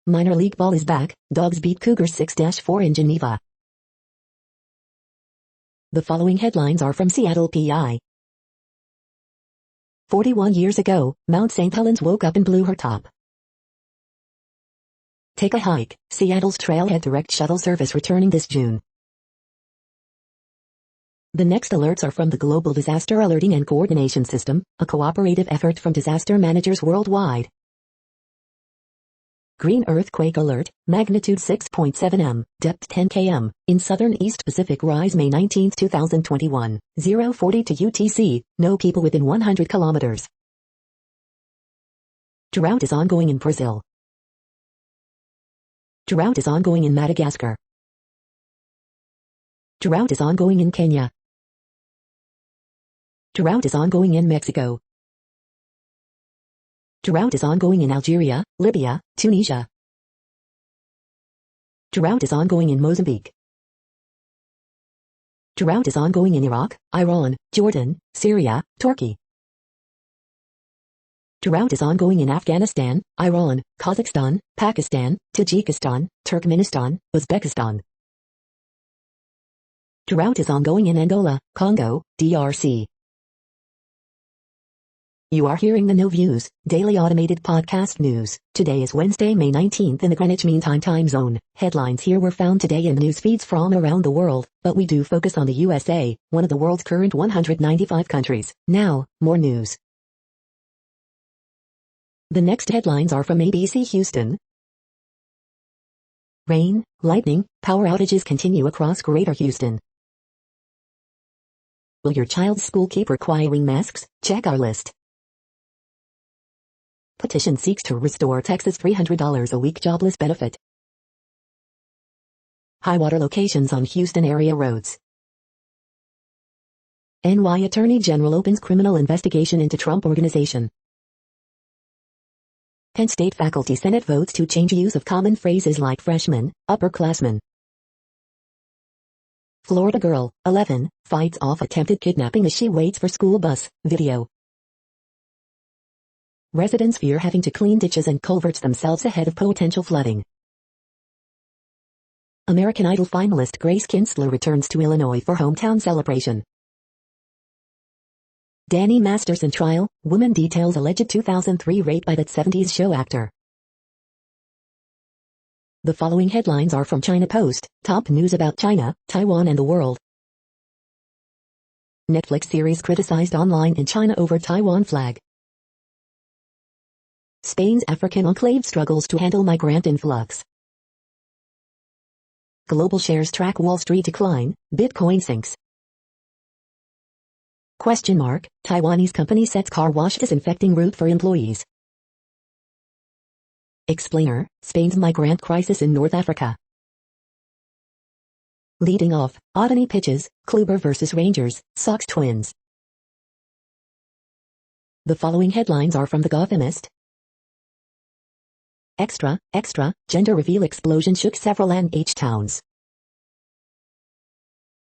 Minor league ball is back, Dogs beat Cougars 6-4 in Geneva. The following headlines are from Seattle PI. 41 years ago, Mount St. Helens woke up and blew her top. Take a hike, Seattle's Trailhead direct shuttle service returning this June. The next alerts are from the Global Disaster Alerting and Coordination System, a cooperative effort from disaster managers worldwide. Green earthquake alert, magnitude 6.7 m, depth 10 km, in southern East Pacific rise May 19, 2021, 0:42 UTC, no people within 100 kilometers. Drought is ongoing in Brazil. Drought is ongoing in Madagascar. Drought is ongoing in Kenya. Drought is ongoing in Mexico. Drought is ongoing in Algeria, Libya, Tunisia. Drought is ongoing in Mozambique. Drought is ongoing in Iraq, Iran, Jordan, Syria, Turkey. Drought is ongoing in Afghanistan, Iran, Kazakhstan, Pakistan, Tajikistan, Turkmenistan, Uzbekistan. Drought is ongoing in Angola, Congo, DRC. You are hearing the No Views, daily automated podcast news. Today is Wednesday, May 19th in the Greenwich Mean Time zone. Headlines here were found today in news feeds from around the world, but we do focus on the USA, one of the world's current 195 countries. Now, more news. The next headlines are from ABC Houston. Rain, lightning, power outages continue across Greater Houston. Will your child's school keep requiring masks? Check our list. Petition seeks to restore Texas $300 a week jobless benefit. High water locations on Houston area roads. NY Attorney General opens criminal investigation into Trump Organization. Penn State Faculty Senate votes to change use of common phrases like freshman, upperclassmen. Florida girl, 11, fights off attempted kidnapping as she waits for school bus, video. Residents fear having to clean ditches and culverts themselves ahead of potential flooding. American Idol finalist Grace Kinsler returns to Illinois for hometown celebration. Danny Masterson trial, woman details alleged 2003 rape by that 70s show actor. The following headlines are from China Post, top news about China, Taiwan and the world. Netflix series criticized online in China over Taiwan flag. Spain's African enclave struggles to handle migrant influx. Global shares track Wall Street decline, Bitcoin sinks. Taiwanese company sets car wash disinfecting route for employees. Explainer, Spain's migrant crisis in North Africa. Leading off, Otani pitches, Kluber vs Rangers, Sox Twins. The following headlines are from The Gothamist. Extra, gender reveal explosion shook several NH towns.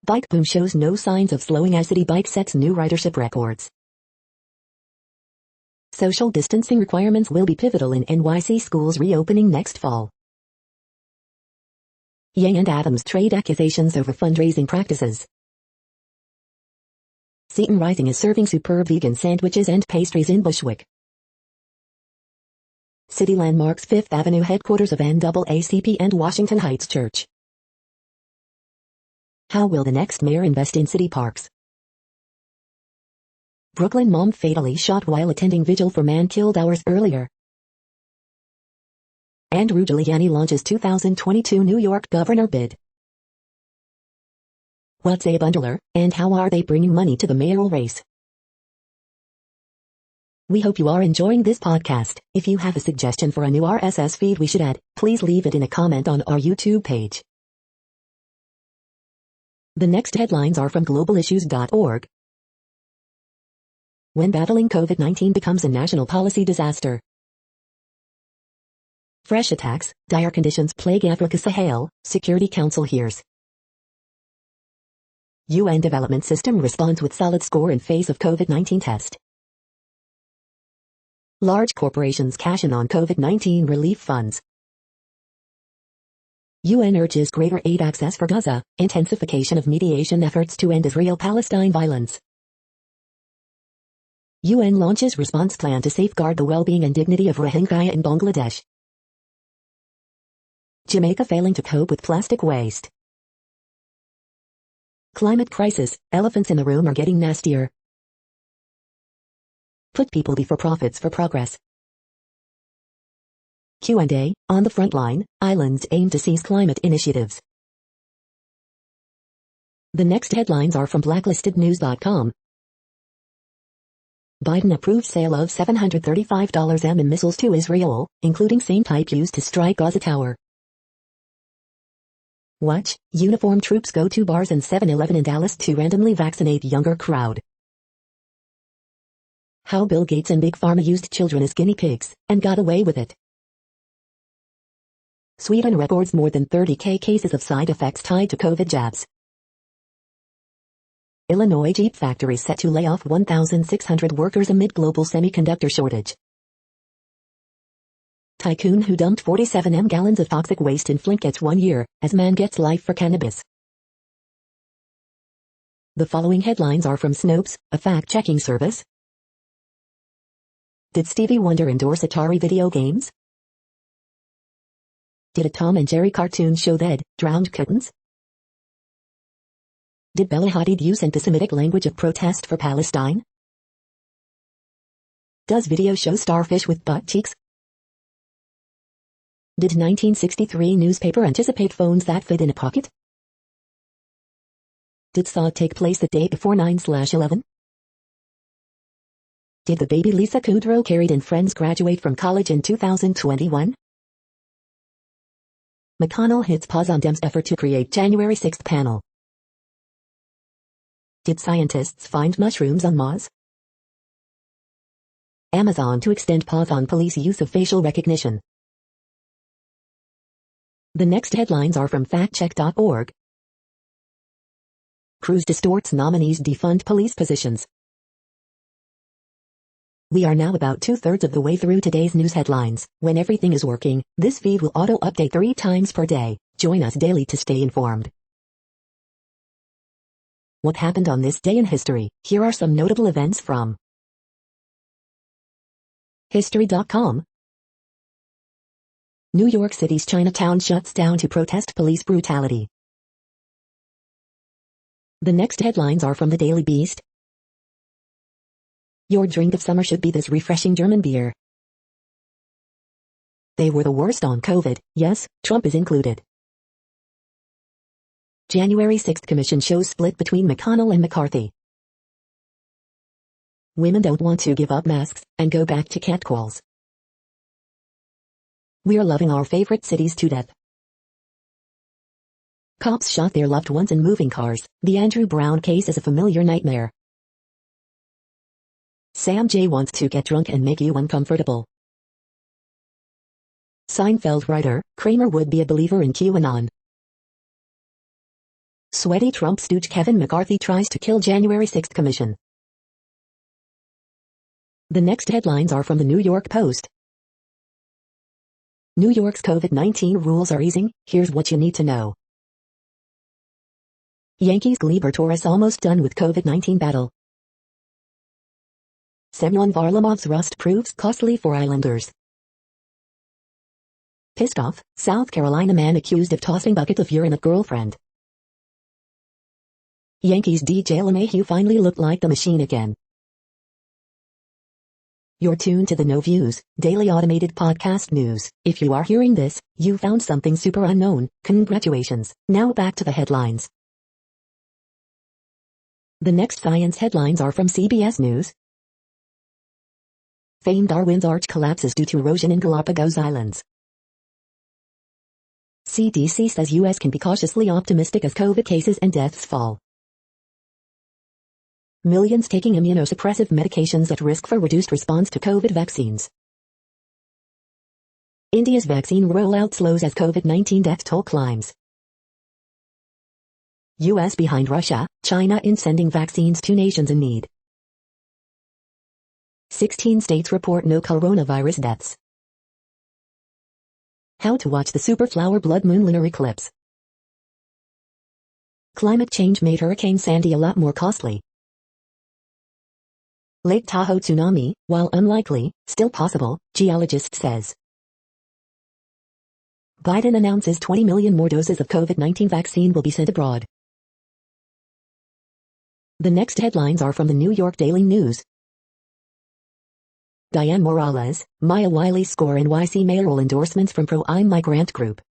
Bike boom shows no signs of slowing as city bike sets new ridership records. Social distancing requirements will be pivotal in NYC schools reopening next fall. Yang and Adams trade accusations over fundraising practices. Seton Rising is serving superb vegan sandwiches and pastries in Bushwick. City landmarks 5th Avenue headquarters of NAACP and Washington Heights Church. How will the next mayor invest in city parks? Brooklyn mom fatally shot while attending vigil for man killed hours earlier. Andrew Giuliani launches 2022 New York governor bid. What's a bundler, and how are they bringing money to the mayoral race? We hope you are enjoying this podcast. If you have a suggestion for a new RSS feed we should add, please leave it in a comment on our YouTube page. The next headlines are from globalissues.org. When battling COVID-19 becomes a national policy disaster. Fresh attacks, dire conditions plague Africa Sahel, Security Council hears. UN Development System responds with solid score in face of COVID-19 test. Large corporations cash in on COVID-19 relief funds. UN urges greater aid access for Gaza, intensification of mediation efforts to end Israel-Palestine violence. UN launches response plan to safeguard the well-being and dignity of Rohingya in Bangladesh. Jamaica failing to cope with plastic waste. Climate crisis, elephants in the room are getting nastier. Put people before profits for progress. Q&A, on the front line, islands aim to seize climate initiatives. The next headlines are from blacklistednews.com. Biden approved sale of $735 in missiles to Israel, including same type used to strike Gaza Tower. Watch, uniformed troops go to bars and 7-Eleven in Dallas to randomly vaccinate younger crowd. How Bill Gates and Big Pharma used children as guinea pigs, and got away with it. Sweden records more than 30,000 cases of side effects tied to COVID jabs. Illinois Jeep factory set to lay off 1,600 workers amid global semiconductor shortage. Tycoon who dumped 47 gallons of toxic waste in Flint gets 1 year, as man gets life for cannabis. The following headlines are from Snopes, a fact-checking service. Did Stevie Wonder endorse Atari video games? Did a Tom and Jerry cartoon show dead, drowned kittens? Did Bella Hadid use anti-Semitic language of protest for Palestine? Does video show starfish with butt cheeks? Did 1963 newspaper anticipate phones that fit in a pocket? Did Saw take place the day before 9/11? Did the baby Lisa Kudrow carried in Friends graduate from college in 2021? McConnell hits pause on Dems' effort to create January 6th panel. Did scientists find mushrooms on Mars? Amazon to extend pause on police use of facial recognition. The next headlines are from factcheck.org. Cruz distorts nominees defund police positions. We are now about 2/3 of the way through today's news headlines. When everything is working, this feed will auto-update 3 times per day. Join us daily to stay informed. What happened on this day in history? Here are some notable events from History.com. New York City's Chinatown shuts down to protest police brutality. The next headlines are from the Daily Beast. Your drink of summer should be this refreshing German beer. They were the worst on COVID, yes, Trump is included. January 6th Commission shows split between McConnell and McCarthy. Women don't want to give up masks and go back to catcalls. We're loving our favorite cities to death. Cops shot their loved ones in moving cars. The Andrew Brown case is a familiar nightmare. Sam J wants to get drunk and make you uncomfortable. Seinfeld writer, Kramer would be a believer in QAnon. Sweaty Trump stooge Kevin McCarthy tries to kill January 6th Commission. The next headlines are from the New York Post. New York's COVID-19 rules are easing, here's what you need to know. Yankees Gleyber Torres almost done with COVID-19 battle. Semyon Varlamov's rust proves costly for Islanders. Pissed off, South Carolina man accused of tossing bucket of urine at girlfriend. Yankees DJ LeMahieu finally looked like the machine again. You're tuned to the No Views, daily automated podcast news. If you are hearing this, you found something super unknown. Congratulations. Now back to the headlines. The next science headlines are from CBS News. Famed Darwin's arch collapses due to erosion in Galapagos Islands. CDC says U.S. can be cautiously optimistic as COVID cases and deaths fall. Millions taking immunosuppressive medications at risk for reduced response to COVID vaccines. India's vaccine rollout slows as COVID-19 death toll climbs. U.S. behind Russia, China in sending vaccines to nations in need. 16 states report no coronavirus deaths. How to watch the super flower blood moon lunar eclipse. Climate change made Hurricane Sandy a lot more costly. Lake Tahoe tsunami, while unlikely, still possible, geologist says. Biden announces 20 million more doses of COVID-19 vaccine will be sent abroad. The next headlines are from the New York Daily News. Diane Morales, Maya Wiley score NYC mayoral endorsements from pro-immigrant group.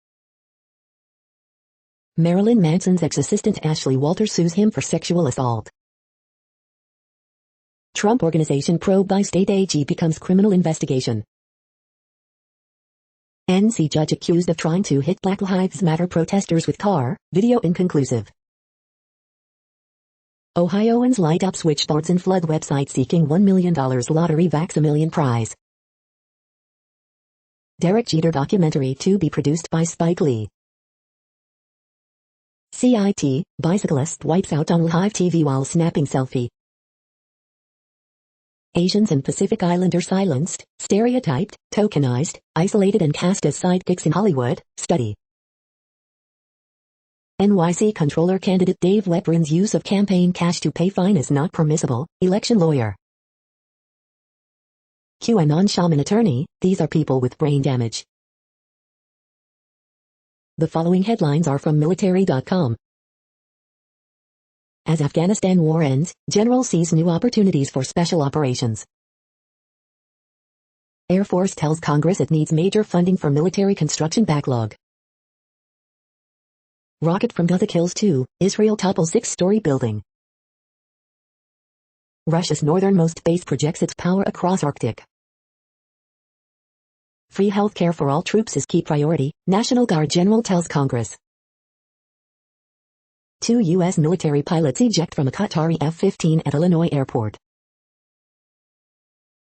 Marilyn Manson's ex-assistant Ashley Walters sues him for sexual assault. Trump Organization probe by state AG becomes criminal investigation. NC judge accused of trying to hit Black Lives Matter protesters with car, video inconclusive. Ohioans light up switchboards and flood website seeking $1 million lottery Vax-A-Million prize. Derek Jeter documentary to be produced by Spike Lee. CIT, bicyclist wipes out on live TV while snapping selfie. Asians and Pacific Islander silenced, stereotyped, tokenized, isolated and cast as sidekicks in Hollywood, study. NYC Comptroller candidate Dave Leprin's use of campaign cash to pay fine is not permissible, election lawyer. QAnon shaman attorney, these are people with brain damage. The following headlines are from military.com. As Afghanistan war ends, General sees new opportunities for special operations. Air Force tells Congress it needs major funding for military construction backlog. Rocket from Gaza kills 2, Israel topples 6-story building. Russia's northernmost base projects its power across Arctic. Free health care for all troops is key priority, National Guard General tells Congress. 2 U.S. military pilots eject from a Qatari F-15 at Illinois airport.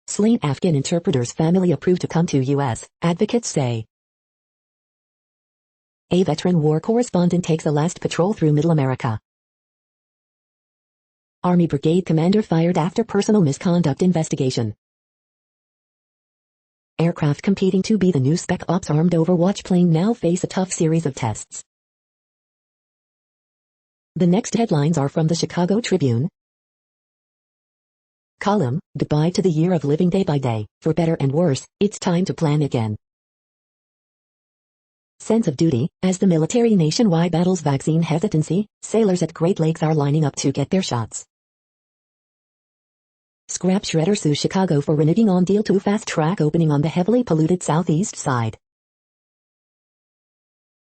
Slain Afghan interpreter's family approved to come to U.S., advocates say. A veteran war correspondent takes a last patrol through Middle America. Army brigade commander fired after personal misconduct investigation. Aircraft competing to be the new Spec Ops armed Overwatch plane now face a tough series of tests. The next headlines are from the Chicago Tribune. Column, goodbye to the year of living day by day, for better and worse, it's time to plan again. Sense of duty, as the military nationwide battles vaccine hesitancy, sailors at Great Lakes are lining up to get their shots. Scrap shredder sues Chicago for reneging on deal to fast-track opening on the heavily polluted southeast side.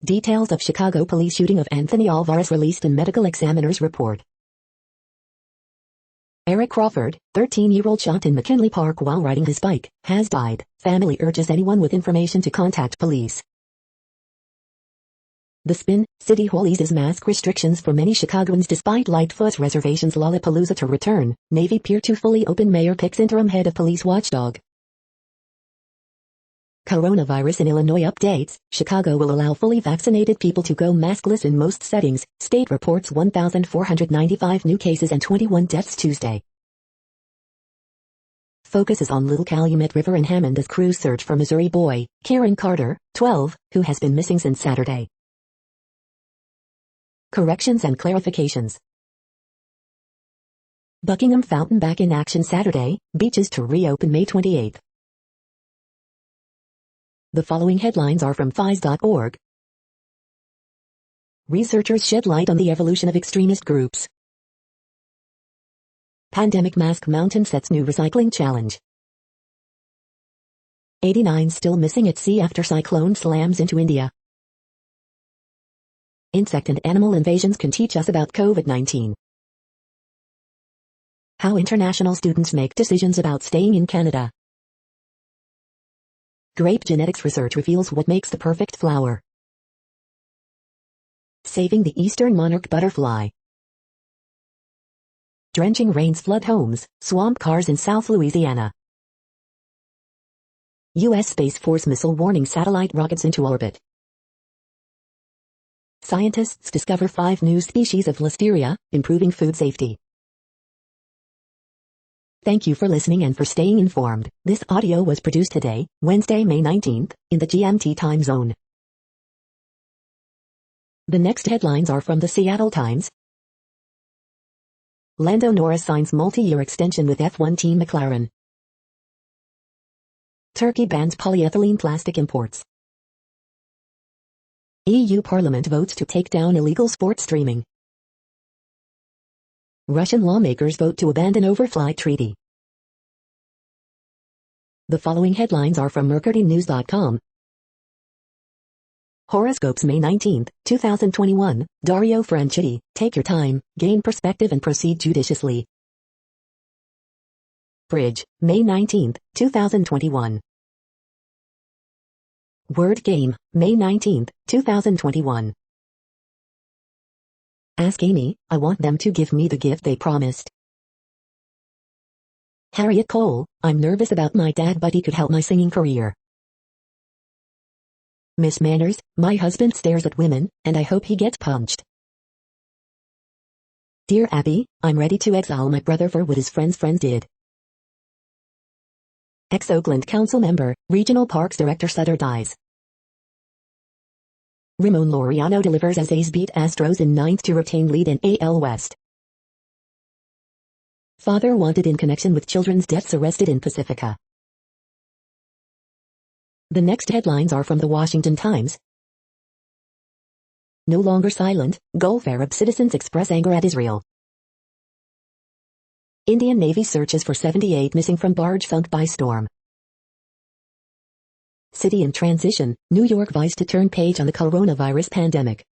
Details of Chicago police shooting of Anthony Alvarez released in medical examiner's report. Eric Crawford, 13-year-old shot in McKinley Park while riding his bike, has died. Family urges anyone with information to contact police. The Spin, City Hall eases mask restrictions for many Chicagoans despite Lightfoot reservations Lollapalooza to return, Navy Pier to fully open mayor picks interim head of police watchdog. Coronavirus in Illinois updates, Chicago will allow fully vaccinated people to go maskless in most settings, state reports 1,495 new cases and 21 deaths Tuesday. Focuses on Little Calumet River in Hammond as crews search for Missouri boy, Karen Carter, 12, who has been missing since Saturday. Corrections and clarifications. Buckingham Fountain back in action Saturday, beaches to reopen May 28. The following headlines are from FIS.org. Researchers shed light on the evolution of extremist groups. Pandemic mask mountain sets new recycling challenge. 89 still missing at sea after cyclone slams into India. Insect and animal invasions can teach us about COVID-19. How international students make decisions about staying in Canada. Grape genetics research reveals what makes the perfect flower. Saving the eastern monarch butterfly. Drenching rains flood homes, swamp cars in South Louisiana. U.S. Space Force missile warning satellite rockets into orbit. Scientists discover 5 new species of listeria, improving food safety. Thank you for listening and for staying informed. This audio was produced today, Wednesday, May 19th, in the GMT time zone. The next headlines are from the Seattle Times. Lando Norris signs multi-year extension with F1 team McLaren. Turkey bans polyethylene plastic imports. EU Parliament votes to take down illegal sports streaming. Russian lawmakers vote to abandon overflight treaty. The following headlines are from mercurynews.com. Horoscopes May 19, 2021, Dario Franchitti, take your time, gain perspective and proceed judiciously. Bridge, May 19, 2021. Word Game, May 19, 2021. Ask Amy, I want them to give me the gift they promised. Harriet Cole, I'm nervous about my dad but he could help my singing career. Miss Manners, my husband stares at women, and I hope he gets punched. Dear Abby, I'm ready to exile my brother for what his friend's friend did. Ex-Oakland Council member, Regional Parks Director Sutter dies. Ramon Laureano delivers as A's beat Astros in 9th to retain lead in AL West. Father wanted in connection with children's deaths arrested in Pacifica. The next headlines are from the Washington Times. No longer silent, Gulf Arab citizens express anger at Israel. Indian Navy searches for 78 missing from barge sunk by storm. City in transition, New York vies to turn page on the coronavirus pandemic.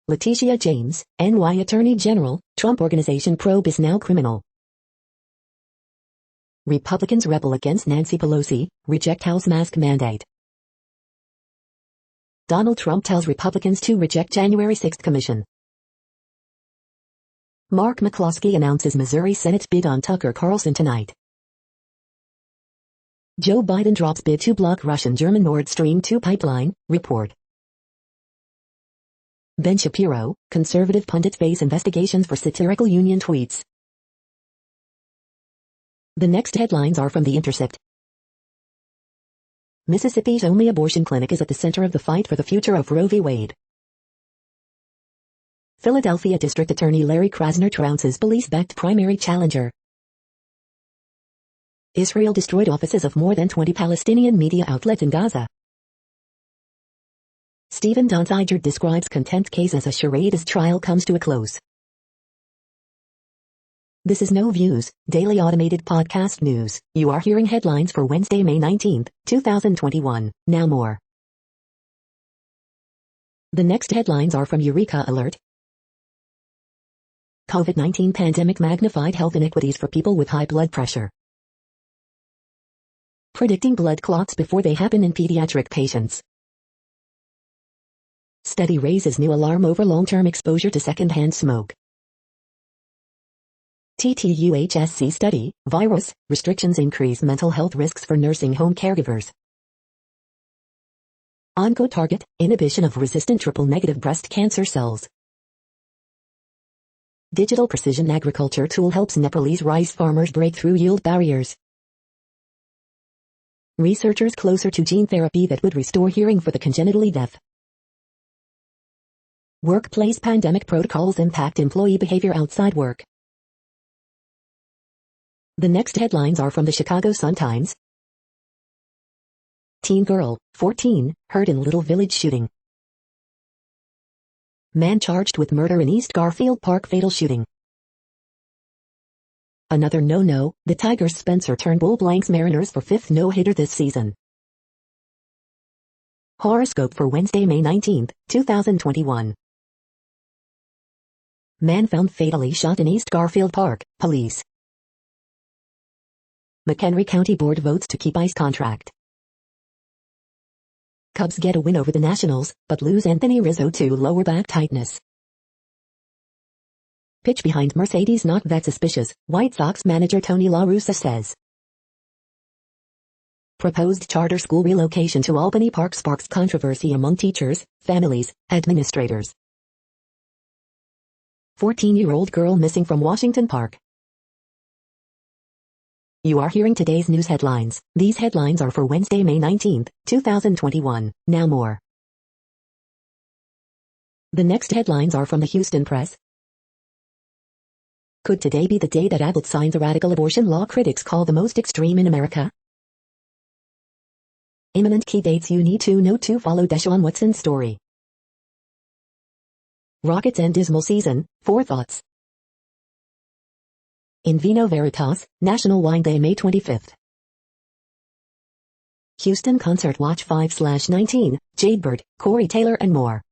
Letitia James, NY Attorney General, Trump Organization probe is now criminal. Republicans rebel against Nancy Pelosi, reject House mask mandate. Donald Trump tells Republicans to reject January 6 commission. Mark McCloskey announces Missouri Senate bid on Tucker Carlson tonight. Joe Biden drops bid to block Russian-German Nord Stream 2 pipeline, report. Ben Shapiro, conservative pundit face investigations for satirical union tweets. The next headlines are from The Intercept. Mississippi's only abortion clinic is at the center of the fight for the future of Roe v. Wade. Philadelphia District Attorney Larry Krasner trounces police-backed primary challenger. Israel destroyed offices of more than 20 Palestinian media outlets in Gaza. Stephen Donziger describes contempt case as a charade as trial comes to a close. This is No Views, daily automated podcast news. You are hearing headlines for Wednesday, May 19, 2021. Now more. The next headlines are from Eureka Alert. COVID-19 pandemic magnified health inequities for people with high blood pressure. Predicting blood clots before they happen in pediatric patients. Study raises new alarm over long-term exposure to secondhand smoke. TTUHSC study, virus, restrictions increase mental health risks for nursing home caregivers. Oncotarget, inhibition of resistant triple-negative breast cancer cells. Digital precision agriculture tool helps Nepalese rice farmers break through yield barriers. Researchers closer to gene therapy that would restore hearing for the congenitally deaf. Workplace pandemic protocols impact employee behavior outside work. The next headlines are from the Chicago Sun-Times. Teen girl, 14, hurt in Little Village shooting. Man charged with murder in East Garfield Park fatal shooting. Another no-no, the Tigers' Spencer Turnbull blanks Mariners for 5th no-hitter this season. Horoscope for Wednesday, May 19, 2021. Man found fatally shot in East Garfield Park, police. McHenry County Board votes to keep ice contract. Cubs get a win over the Nationals, but lose Anthony Rizzo to lower back tightness. Pitch behind Mercedes not that suspicious, White Sox manager Tony La Russa says. Proposed charter school relocation to Albany Park sparks controversy among teachers, families, administrators. 14-year-old girl missing from Washington Park. You are hearing today's news headlines. These headlines are for Wednesday, May 19, 2021. Now more. The next headlines are from the Houston Press. Could today be the day that Abbott signs a radical abortion law critics call the most extreme in America? Imminent key dates you need to know to follow Deshaun Watson's story. Rockets End Dismal Season, 4 Thoughts. In Vino Veritas, National Wine Day May 25th. Houston Concert Watch 5/19, Jadebird, Corey Taylor and more.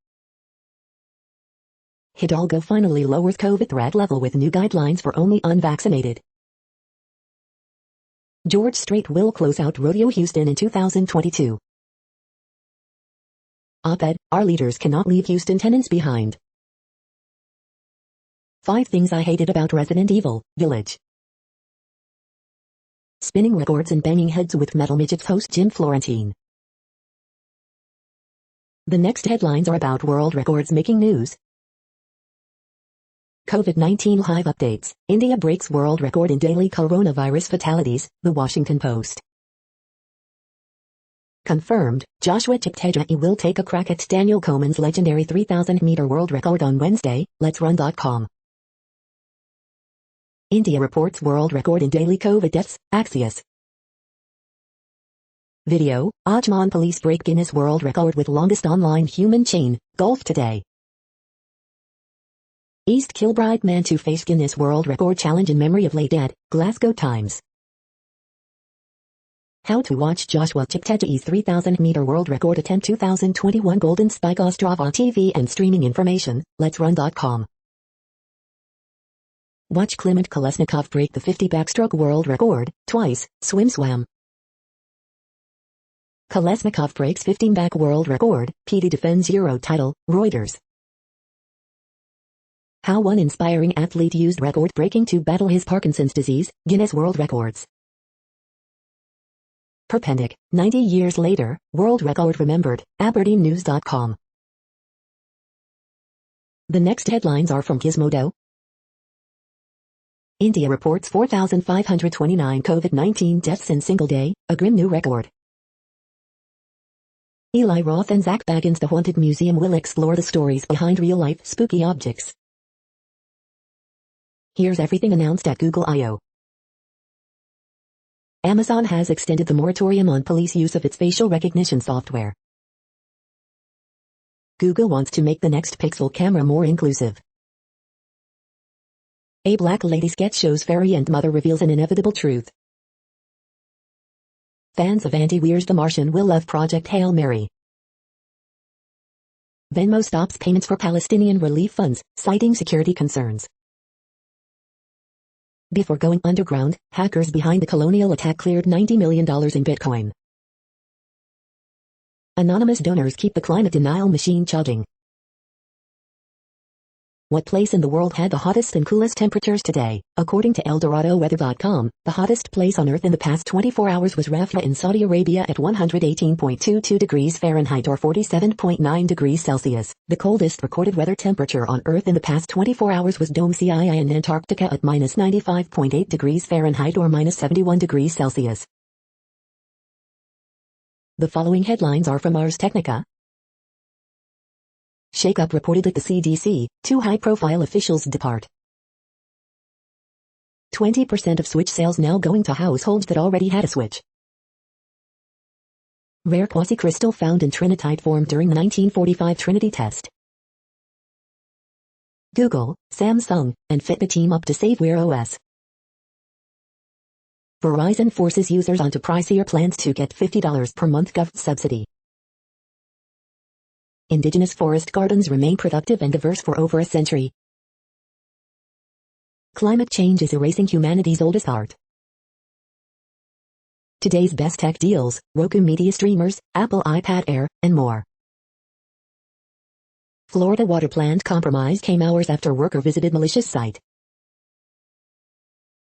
Hidalgo finally lowers COVID threat level with new guidelines for only unvaccinated. George Strait will close out Rodeo Houston in 2022. Op-ed, our leaders cannot leave Houston tenants behind. 5 things I hated about Resident Evil Village. Spinning records and banging heads with Metal Midgets host Jim Florentine. The next headlines are about world records making news. COVID-19 live updates. India breaks world record in daily coronavirus fatalities, The Washington Post. Confirmed, Joshua Cheptegei will take a crack at Daniel Komen's legendary 3,000-meter world record on Wednesday, Let'sRun.com. India reports world record in daily COVID deaths, Axios. Video, Ajman police break Guinness World Record with longest online human chain, Gulf Today. East Kilbride man to face Guinness World Record challenge in memory of late dead, Glasgow Times. How to watch Joshua Cheptegei's 3,000-meter world record attempt 2021 Golden Spike Ostrava TV and streaming information, Let'sRun.com. Watch Klement Kolesnikov break the 50 backstroke world record, twice, swim-swam. Kolesnikov breaks 15 back world record, PD defends Euro title, Reuters. How one inspiring athlete used record-breaking to battle his Parkinson's disease, Guinness World Records. Perpendic, 90 years later, world record remembered, AberdeenNews.com. The next headlines are from Gizmodo. India reports 4,529 COVID-19 deaths in single day, a grim new record. Eli Roth and Zach Baggins. The Haunted Museum will explore the stories behind real-life spooky objects. Here's everything announced at Google I/O. Amazon has extended the moratorium on police use of its facial recognition software. Google wants to make the next Pixel camera more inclusive. A black lady sketch shows fairy and mother reveals an inevitable truth. Fans of Andy Weir's The Martian will love Project Hail Mary. Venmo stops payments for Palestinian relief funds, citing security concerns. Before going underground, hackers behind the Colonial attack cleared $90 million in Bitcoin. Anonymous donors keep the climate denial machine chugging. What place in the world had the hottest and coolest temperatures today? According to ElDoradoWeather.com, the hottest place on Earth in the past 24 hours was Rafah in Saudi Arabia at 118.22 degrees Fahrenheit or 47.9 degrees Celsius. The coldest recorded weather temperature on Earth in the past 24 hours was Dome Cii in Antarctica at minus 95.8 degrees Fahrenheit or minus 71 degrees Celsius. The following headlines are from Ars Technica. Shake-up reported at the CDC, 2 high-profile officials depart. 20% of Switch sales now going to households that already had a Switch. Rare quasi-crystal found in trinitite form during the 1945 Trinity test. Google, Samsung, and Fitbit team up to save Wear OS. Verizon forces users onto pricier plans to get $50 per month gov subsidy. Indigenous forest gardens remain productive and diverse for over a century. Climate change is erasing humanity's oldest art. Today's best tech deals, Roku media streamers, Apple iPad Air, and more. Florida water plant compromise came hours after worker visited malicious site.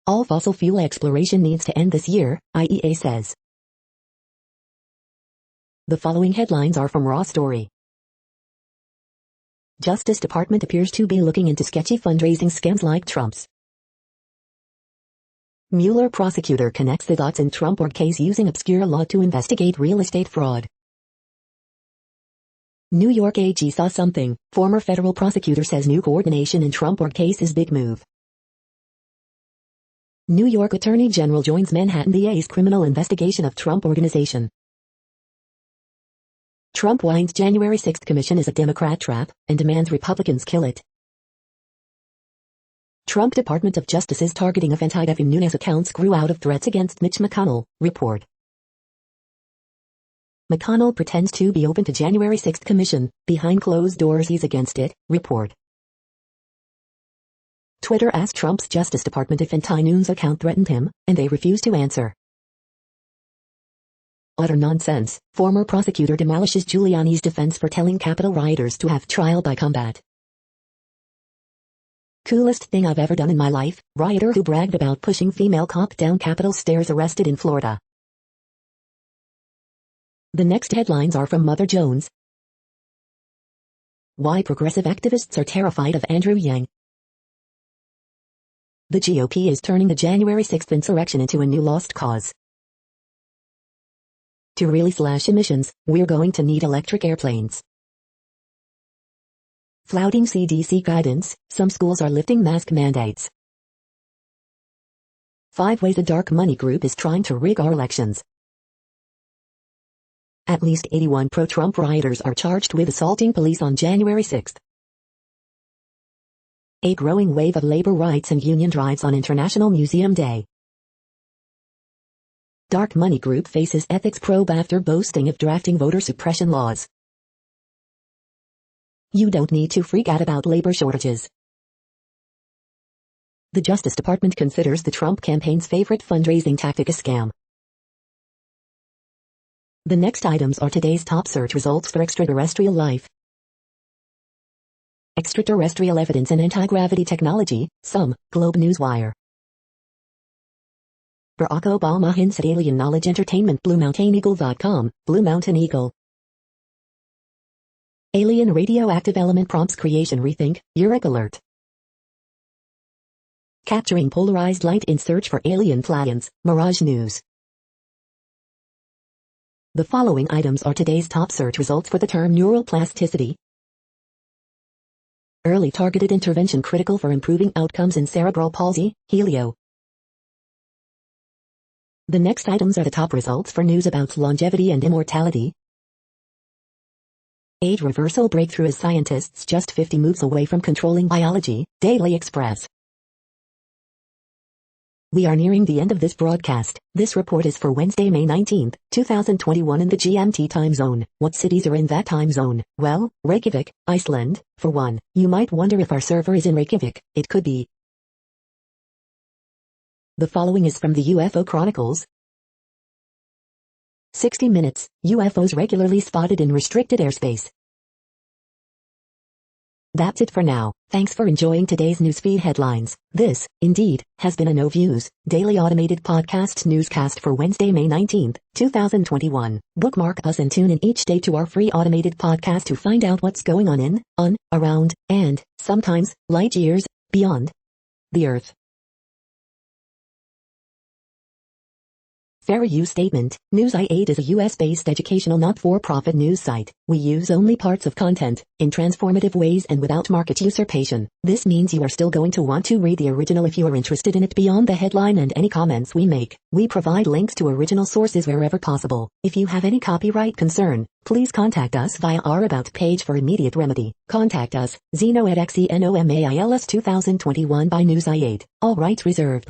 All fossil fuel exploration needs to end this year, IEA says. The following headlines are from Raw Story. Justice Department appears to be looking into sketchy fundraising scams like Trump's. Mueller prosecutor connects the dots in Trump org case using obscure law to investigate real estate fraud. New York AG saw something, former federal prosecutor says new coordination in Trump org case is big move. New York Attorney General joins Manhattan DA's criminal investigation of Trump Organization. Trump whines January 6th commission is a Democrat trap and demands Republicans kill it. Trump Department of Justice's targeting of anti-Devin Nunes accounts grew out of threats against Mitch McConnell, report. McConnell pretends to be open to January 6th commission, behind closed doors he's against it, report. Twitter asked Trump's Justice Department if anti-Nunes account threatened him, and they refused to answer. Utter nonsense. Former prosecutor demolishes Giuliani's defense for telling Capitol rioters to have trial by combat. Coolest thing I've ever done in my life, rioter who bragged about pushing female cop down Capitol stairs arrested in Florida. The next headlines are from Mother Jones. Why progressive activists are terrified of Andrew Yang. The GOP is turning the January 6th insurrection into a new lost cause. To really slash emissions, we're going to need electric airplanes. Flouting CDC guidance, some schools are lifting mask mandates. 5 ways a dark money group is trying to rig our elections. At least 81 pro-Trump rioters are charged with assaulting police on January 6th. A growing wave of labor rights and union drives on International Museum Day. Dark money group faces ethics probe after boasting of drafting voter suppression laws. You don't need to freak out about labor shortages. The Justice Department considers the Trump campaign's favorite fundraising tactic a scam. The next items are today's top search results for extraterrestrial life. Extraterrestrial evidence in anti-gravity technology, some, Globe Newswire. Barack Obama hints at alien knowledge entertainment BlueMountainEagle.com, Blue Mountain Eagle. Alien radioactive element prompts creation rethink, Uric alert. Capturing polarized light in search for alien plans, Mirage News. The following items are today's top search results for the term neuroplasticity. Early targeted intervention critical for improving outcomes in cerebral palsy, Helio. The next items are the top results for news about longevity and immortality. Age reversal breakthrough as scientists just 50 moves away from controlling biology, Daily Express. We are nearing the end of this broadcast. This report is for Wednesday, May 19, 2021 in the GMT time zone. What cities are in that time zone? Well, Reykjavik, Iceland, for one. You might wonder if our server is in Reykjavik. It could be. The following is from the Ufo Chronicles. 60 minutes, UFOs regularly spotted in restricted airspace. That's it for now. Thanks for enjoying today's newsfeed headlines. This, indeed, has been a No Views, daily automated podcast newscast for Wednesday, May 19, 2021. Bookmark us and tune in each day to our free automated podcast to find out what's going on, around, and, sometimes, light years, beyond the Earth. Fair use statement. News.8 is a US-based educational not-for-profit news site. We use only parts of content, in transformative ways and without market usurpation. This means you are still going to want to read the original if you are interested in it beyond the headline and any comments we make. We provide links to original sources wherever possible. If you have any copyright concern, please contact us via our About page for immediate remedy. Contact us, Zeno at XENOMAILS 2021 by News.8. All rights reserved.